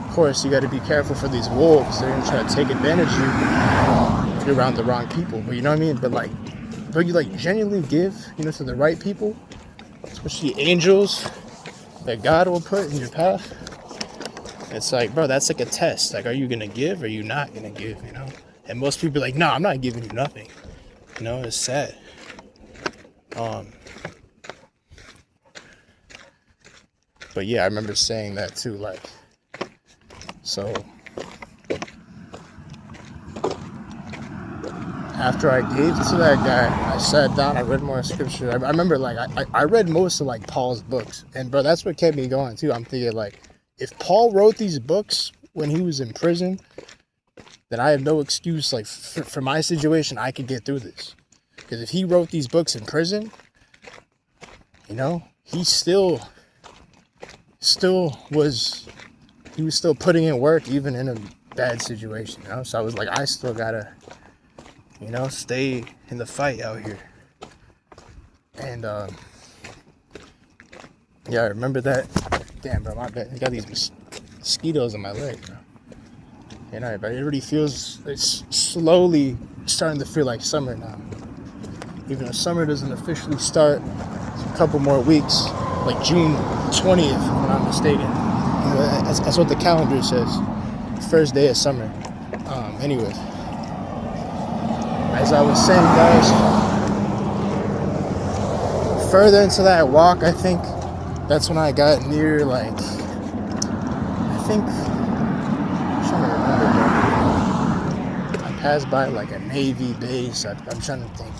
Of course, you got to be careful for these wolves. They're gonna try to take advantage of you if you're around the wrong people. But you know what I mean? But like, you like genuinely give, you know, to the right people, especially angels that God will put in your path. It's like, bro, that's like a test. Like, are you gonna give or are you not gonna give? You know? And most people are like, no, I'm not giving you nothing. You know, it's sad. But yeah, I remember saying that too. Like, so after I gave to that guy, I sat down, I read more scripture. I remember, like, I read most of, like, Paul's books. And, bro, that's what kept me going, too. I'm thinking, like, if Paul wrote these books when he was in prison, then I have no excuse, like, for my situation, I could get through this. Because if he wrote these books in prison, you know, he still was putting in work even in a bad situation, you know? So I was like, I still gotta, you know, stay in the fight out here. And, yeah, I remember that. Damn, bro, my bad. I got these mosquitoes in my leg, bro. You know, but it already feels, it's slowly starting to feel like summer now. Even though summer doesn't officially start, a couple more weeks, like June 20th, if I'm not mistaken. You know, that's what the calendar says. First day of summer. Anyways, as I was saying, guys, further into that walk, I think that's when I got near, like, I think, I'm trying to remember, bro. I passed by, like, a Navy base. I'm trying to think.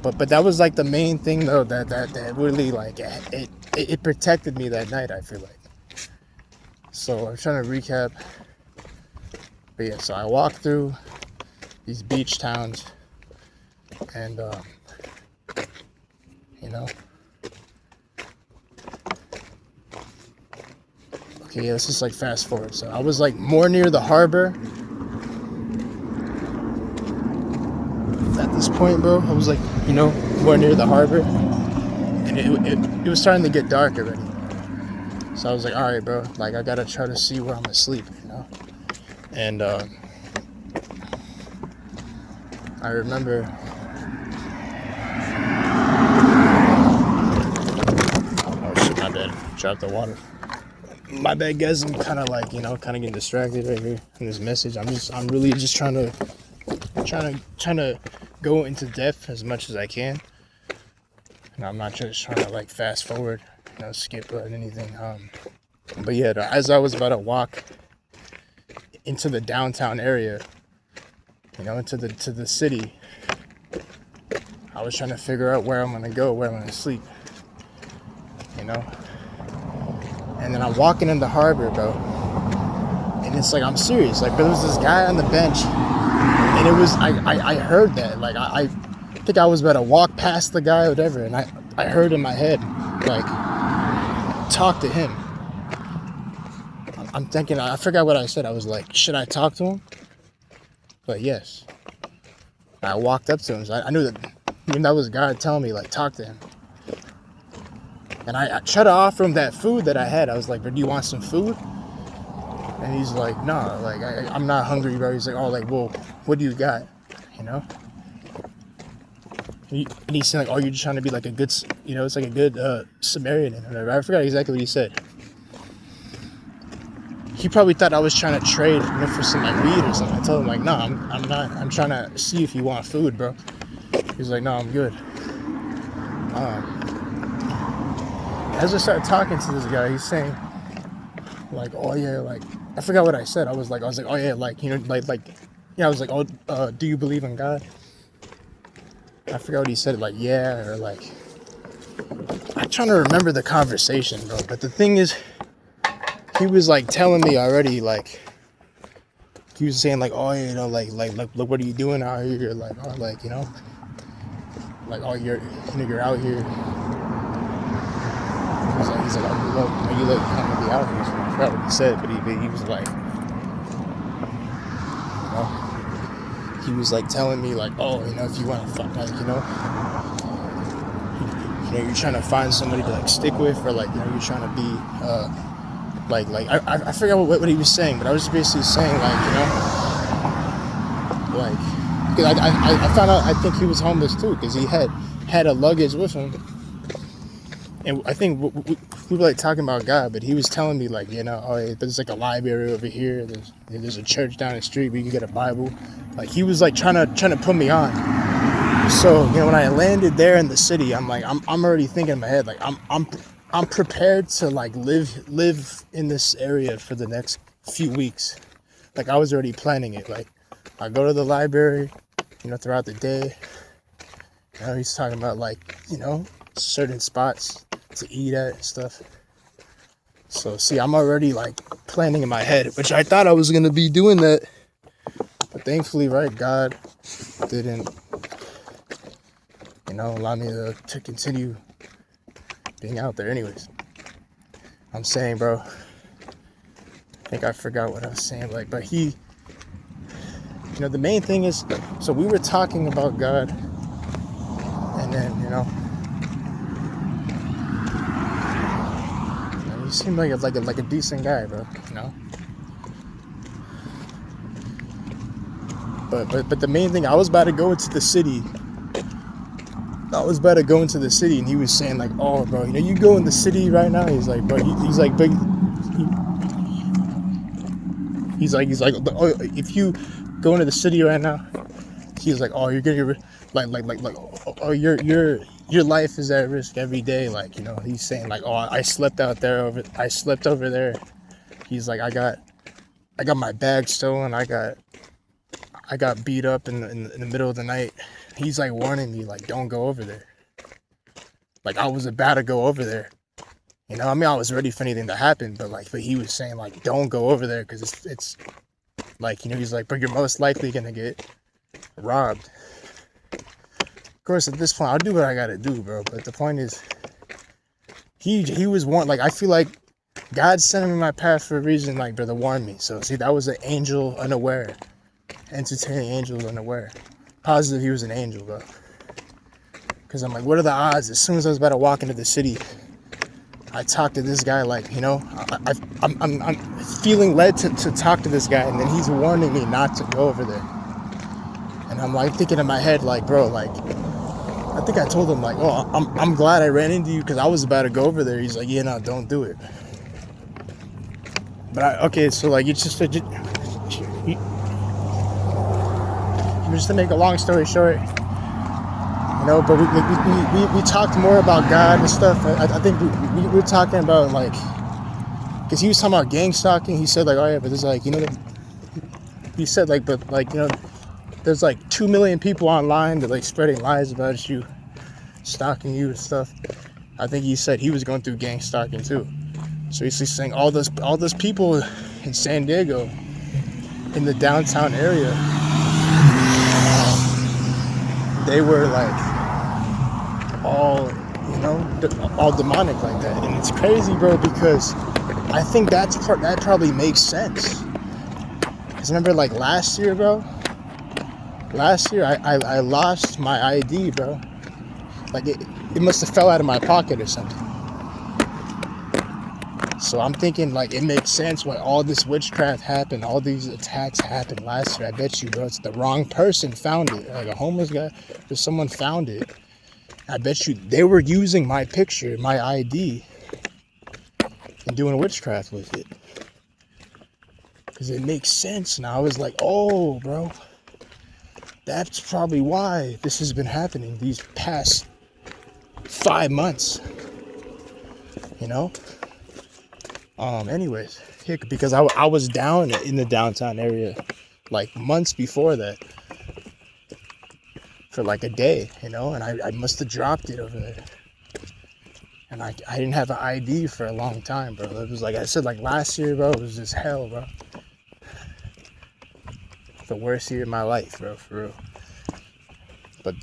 But that was, like, the main thing, though, that really, like, it protected me that night, I feel like. So I'm trying to recap. But yeah, so I walked through these beach towns, and, you know. Okay, yeah, let's just, like, fast forward. So I was, like, more near the harbor at this point, bro. I was, like, you know, more near the harbor, and it was starting to get dark already. So I was like, all right, bro, like, I gotta try to see where I'm asleep, you know. And I remember, oh shit, my bad, dropped the water. My bad, guys. I'm kind of, like, you know, kind of getting distracted right here in this message. I'm really just trying to go into depth as much as I can. And I'm not just trying to, like, fast forward, you know, skip or anything. But yeah, as I was about to walk into the downtown area, you know, into the city, I was trying to figure out where I'm gonna go, where I'm gonna sleep, you know. And then I'm walking in the harbor, bro, and it's like, I'm serious, like, there was this guy on the bench, and it was, I heard that, like, I think I was about to walk past the guy or whatever, and I heard in my head, like, talk to him. I'm thinking, I forgot what I said. I was like, should I talk to him? But yes. I walked up to him, so I knew that was God telling me, like, talk to him. And I tried to offer him that food that I had. I was like, but do you want some food? And he's like, no, like, I'm not hungry, bro. He's like, oh, like, well, what do you got? You know? And he's saying, like, oh, you're just trying to be like a good, you know, it's like a good Samaritan or whatever. I forgot exactly what he said. He probably thought I was trying to trade, you know, for some, like, weed or something. I told him, like, no, I'm not. I'm trying to see if you want food, bro. He's like, no, I'm good. As I started talking to this guy, he's saying, like, oh yeah, like, I forgot what I said. I was like, oh yeah, like, you know, like, yeah, I was like, oh, do you believe in God? I forgot what he said, like, yeah, or like, I'm trying to remember the conversation, bro. But the thing is, he was, like, telling me already, like, he was saying, like, oh, you know, like, look, what are you doing out here? Like, oh, like, you know. like, oh, you're out here. He's like, oh, you look kind of be out here. So I forgot what he said, but he was like, he was like telling me like, oh, if you want to fuck, like, you're trying to find somebody to like stick with, or like, you're trying to be, I forgot what he was saying, but I was basically saying like, because I found out, I think he was homeless too, because he had a luggage with him. And I think we were like talking about God, but he was telling me like, oh, there's like a library over here. There's a church down the street where you can get a Bible. Like he was like trying to put me on. So when I landed there in the city, I'm like, I'm already thinking in my head like I'm prepared to like live in this area for the next few weeks. Like I was already planning it. Like I go to the library, throughout the day. He's talking about like certain spots to eat at and stuff. So see, I'm already like planning in my head, which I thought I was gonna be doing that, but thankfully, right, God didn't, allow me to continue being out there. Anyways, I'm saying, bro, I think I forgot what I was saying. Like, but he, the main thing is, so we were talking about God, and then he seemed like a decent guy, bro. But the main thing, I was about to go into the city. And he was saying like, oh, bro, you go in the city right now. He's like, bro, he's like, oh, if you go into the city right now, he's like, oh, you're gonna oh, your life is at risk every day. Like, he's saying like, oh, I slept over there. He's like, I got my bag stolen. I got beat up in the middle of the night. He's like warning me like, don't go over there. Like I was about to go over there. I was ready for anything to happen, but he was saying like, don't go over there because it's like, he's like, but you're most likely gonna get robbed. Of course, at this point, I'll do what I gotta do, bro. But the point is, he was warned. Like I feel like God sent him in my path for a reason, like, bro, to warn me. So see, that was an angel unaware, entertaining angels unaware. Positive, he was an angel, bro. Because I'm like, what are the odds? As soon as I was about to walk into the city, I talked to this guy, like, I'm feeling led to talk to this guy, and then he's warning me not to go over there. And I'm like thinking in my head, like, bro, like, I think I told him, like, oh, I'm glad I ran into you because I was about to go over there. He's like, yeah, no, don't do it. But okay, so like, it's just to make a long story short, but we talked more about God and stuff. I think we were talking about like, because he was talking about gang stalking. He said like, oh yeah, but there's like, he said like, but like, there's like 2 million people online that like spreading lies about you, stalking you and stuff. I think he said he was going through gang stalking too. So he's saying all those people in San Diego, in the downtown area, they were like all demonic like that. And it's crazy, bro, because I think that probably makes sense. Because remember, like last year, I lost my ID, bro. Like it must have fell out of my pocket or something. So I'm thinking like it makes sense why all this witchcraft happened, all these attacks happened last year. I bet you, bro, it's the wrong person found it. Like a homeless guy, or someone found it. I bet you they were using my picture, my ID, and doing witchcraft with it. Because it makes sense now. I was like, oh, bro, that's probably why this has been happening these past 5 months. Anyways, yeah, because I was down in the downtown area like months before that for like a day, and I must have dropped it over there. And I didn't have an ID for a long time, bro. It was like I said, like last year, bro, it was just hell, bro. The worst year of my life, bro, for real. But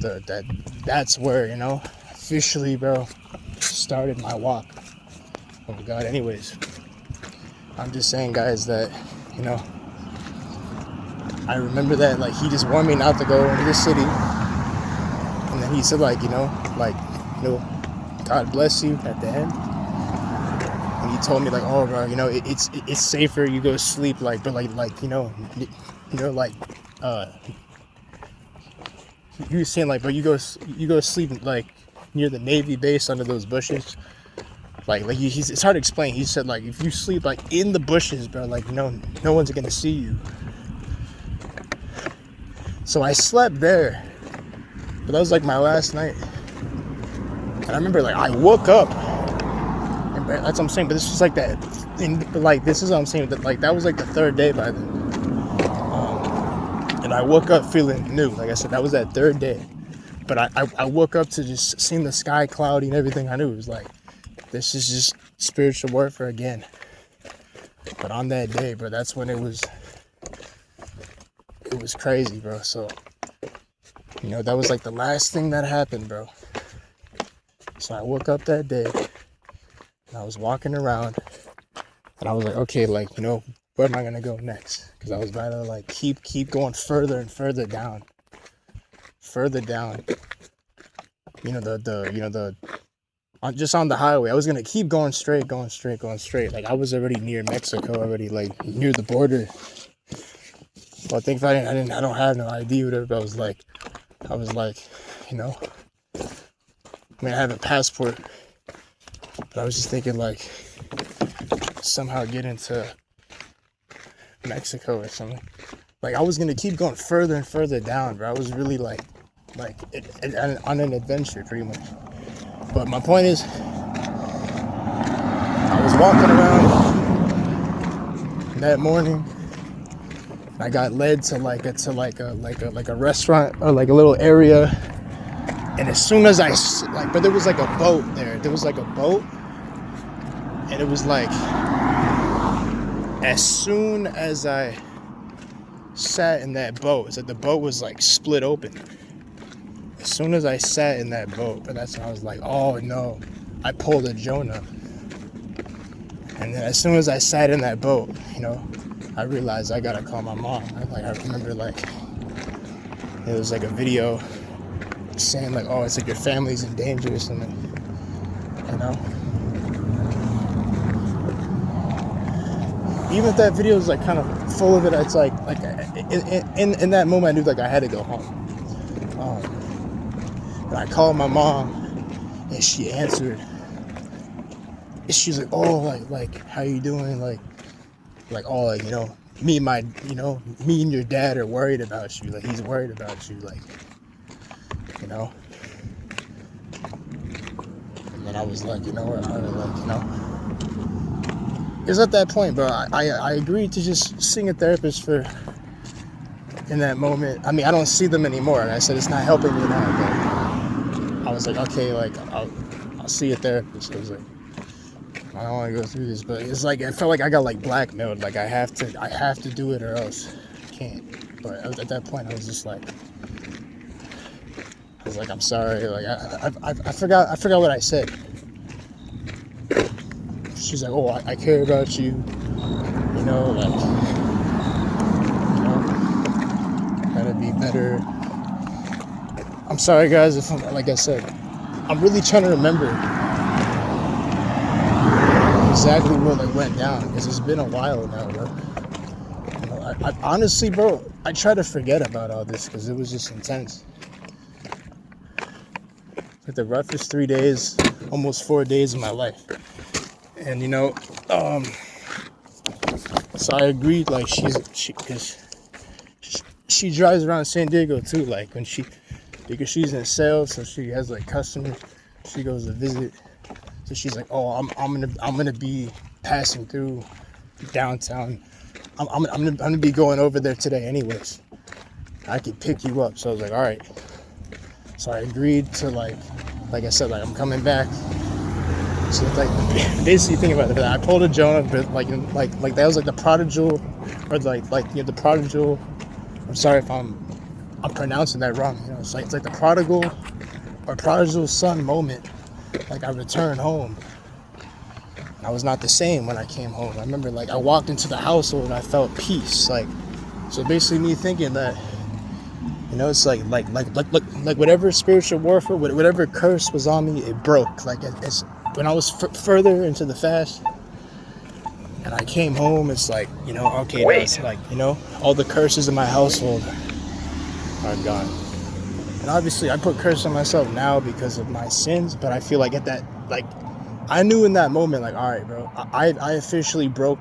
that's where, officially, bro, started my walk. Oh God, anyways, I'm just saying, guys, that, I remember that, like, he just warned me not to go into the city. And then he said, like, God bless you at the end. And he told me, like, oh, bro, it's safer you go sleep, like, but like, he was saying, like, but you go sleep, like, near the Navy base under those bushes. Like it's hard to explain. He said, like, if you sleep, like, in the bushes, bro, like, no one's gonna see you. So I slept there, but that was, like, my last night. And I remember, like, I woke up, and that's what I'm saying. But this was like that, this is what I'm saying. That, like, that was like the third day by then. And I woke up feeling new. Like I said, that was that third day. But I woke up to just seeing the sky cloudy and everything. I knew it was like, this is just spiritual warfare again. But on that day, bro, that's when it was crazy, bro. So, that was like the last thing that happened, bro. So I woke up that day, and I was walking around, and I was like, okay, like, where am I gonna go next? Because I was about to, like, keep going further and further down. Just on the highway. I was gonna keep going straight. Like, I was already near Mexico, already, like, near the border. Well, I think I don't have no ID or whatever. But I was like, I have a passport, but I was just thinking, like, somehow get into Mexico or something. Like, I was gonna keep going further and further down, bro. I was really like on an adventure, pretty much. But my point is, I was walking around that morning. I got led to like a restaurant, or like a little area. And as soon as but there was like a boat there. There was like a boat, and it was like, as soon as I sat in that boat, it's like the boat was like split open. As soon as I sat in that boat, but that's when I was like, oh no, I pulled a Jonah. And then as soon as I sat in that boat, I realized I gotta call my mom. I remember, like, it was like a video saying, like, oh, it's like your family's in danger or something, Even if that video was, like, kind of full of it, it's like in that moment I knew, like, I had to go home. And I called my mom, and she answered. And she was like, oh, like how you doing? Like, oh, like, me and your dad are worried about you. Like, he's worried about you, like, And then I was like, it was at that point, bro. I agreed to just seeing a therapist in that moment. I mean, I don't see them anymore. And I said, it's not helping me now, but I was like, okay, like, I'll see a therapist. I was like, I don't want to go through this, but it's like, I felt like I got, like, blackmailed. Like, I have to do it or else I can't. But at that point, I was just like, I'm sorry. Like, I forgot what I said. She's like, oh, I care about you. Gotta be better. I'm sorry, guys, if like I said, I'm really trying to remember exactly what went down, because it's been a while now, bro. I honestly, bro, I try to forget about all this because it was just intense. Like the roughest 3 days, almost 4 days of my life. And so I agreed, like, she drives around San Diego too, like, because she's in sales, so she has, like, customers she goes to visit. So she's like, oh, I'm gonna be passing through downtown. I'm gonna be going over there today anyways. I could pick you up. So I was like, all right. So I agreed to, like I said, like, I'm coming back. So, like, basically, think about it. I pulled a Jonah, but like that was like the prodigal, or the prodigal. I'm sorry if I'm I'm pronouncing that wrong. You know, it's like the prodigal son moment. Like I returned home. I was not the same when I came home. I remember like I walked into the household and I felt peace. Like, so basically me thinking that, you know, it's like whatever spiritual warfare, whatever curse was on me, it broke. Like it's when I was further into the fast and I came home, it's like, you know, okay, now it's like, you know, all the curses in my household are gone. And obviously I put curse on myself now because of my sins, but I feel like at that, like, I knew in that moment, like, all right, bro, I officially broke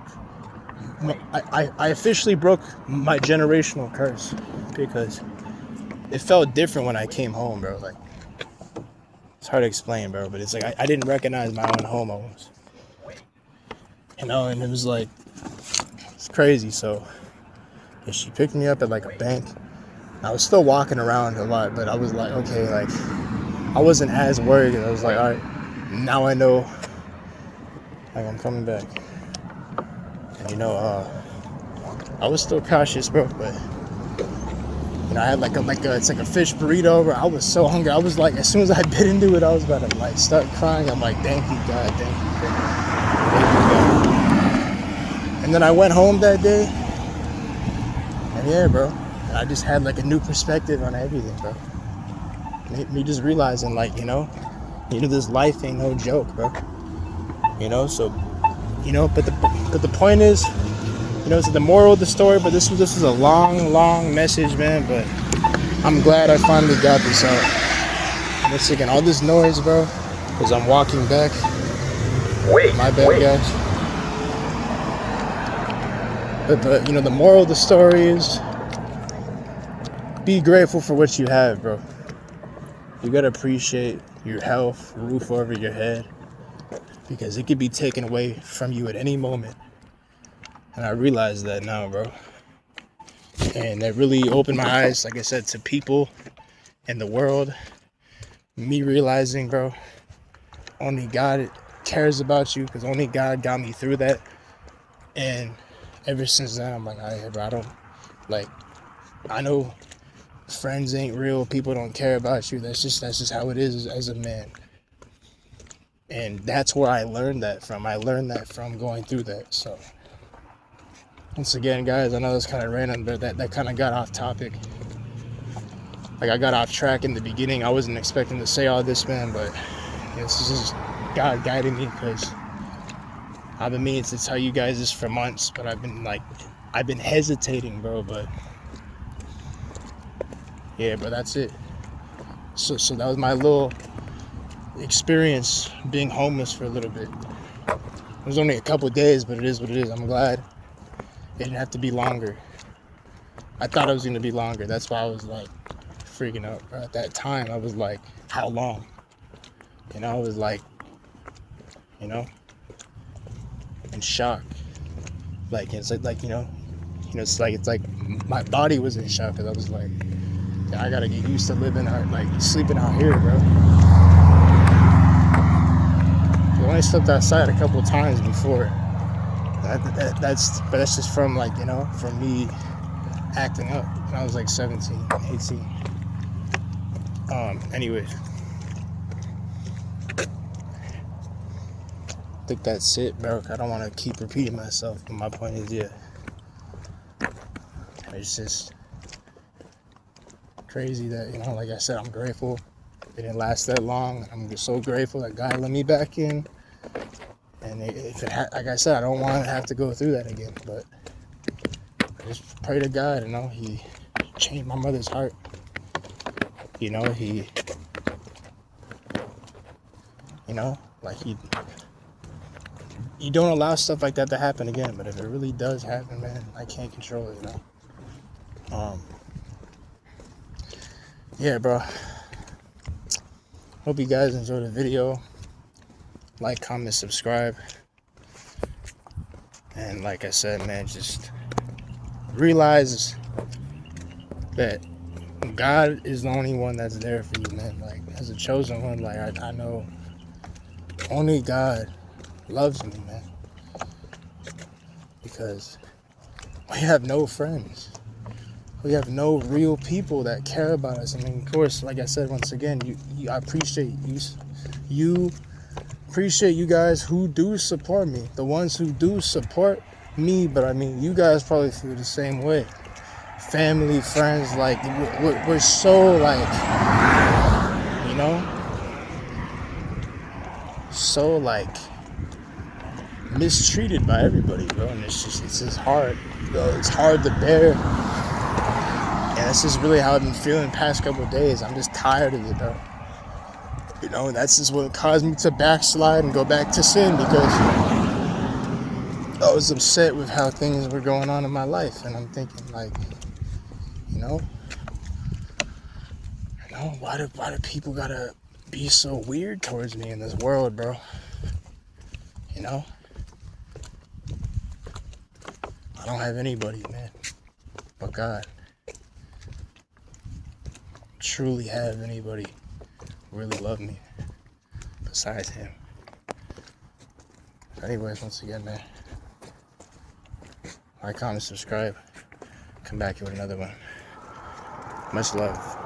I officially broke my generational curse, because it felt different when I came home, bro. Like, it's hard to explain, bro, but it's like I didn't recognize my own home almost, you know. And it was like, it's crazy. So yeah, she picked me up at like a bank. I was still walking around a lot, but I was like, okay, like I wasn't as worried. I was like, all right, now I know, like, I'm coming back. And you know, I was still cautious, bro, but you know, I had it's like a fish burrito, bro. I was so hungry. I was like, as soon as I bit into it, I was about to like start crying. I'm like, thank you, God, thank you, God. And then I went home that day, and yeah, bro, I just had like a new perspective on everything, bro. Me just realizing, like, you know, this life ain't no joke, bro. You know, so, you know, but the point is, you know, it's the moral of the story. But this is a long message, man. But I'm glad I finally got this out. Once again, all this noise, bro, because I'm walking back. My bad, guys. But you know, the moral of the story is, be grateful for what you have, bro. You gotta appreciate your health, roof over your head, because it could be taken away from you at any moment. And I realize that now, bro. And that really opened my eyes, like I said, to people in the world. Me realizing, bro, only God cares about you, because only God got me through that. And ever since then, I'm like, all right, bro, I don't, like, I know friends ain't real, people don't care about you. That's just how it is as a man. And that's where I learned that from. I learned that from going through that. So once again, guys, I know that's kind of random, but that kind of got off topic. Like, I got off track in the beginning. I wasn't expecting to say all this, man, but this is just God guiding me, because I've been meaning to tell you guys this for months, but I've been hesitating, bro. But yeah, bro, that's it. So that was my little experience being homeless for a little bit. It was only a couple days, but it is what it is. I'm glad it didn't have to be longer. I thought it was going to be longer. That's why I was like freaking out, bro. At that time, I was like, how long? You know, I was like, you know, in shock. Like, it's like, you know, it's like my body was in shock, because I was like, I gotta get used to living out, like, sleeping out here, bro. I only slept outside a couple times before. That's just from, like, you know, from me acting up when I was like 17, 18. Anyways, I think that's it, bro. I don't want to keep repeating myself, but my point is, yeah, it's just crazy that, you know, like I said, I'm grateful it didn't last that long. I'm just so grateful that God let me back in. And if it like I said, I don't want to have to go through that again, but I just pray to God, you know, He changed my mother's heart. You know, like you don't allow stuff like that to happen again, but if it really does happen, man, I can't control it, you know. Yeah, bro. Hope you guys enjoyed the video. Like, comment, subscribe. And like I said, man, just realize that God is the only one that's there for you, man. Like, as a chosen one, like, I know only God loves me, man. Because we have no friends. We have no real people that care about us. I mean, of course, like I said, once again, I appreciate you appreciate you guys who do support me, the ones who do support me. But I mean, you guys probably feel the same way. Family, friends, like we're so like, you know, so like mistreated by everybody, bro. And it's just hard, bro. It's hard to bear. And this is really how I've been feeling the past couple of days. I'm just tired of it, bro. You know, that's just what caused me to backslide and go back to sin, because I was upset with how things were going on in my life. And I'm thinking, like, why do people gotta be so weird towards me in this world, bro? You know? I don't have anybody, man, but God. Truly have anybody really love me besides him. Anyways, once again, man, like, comment, subscribe. Come back here with another one. Much love.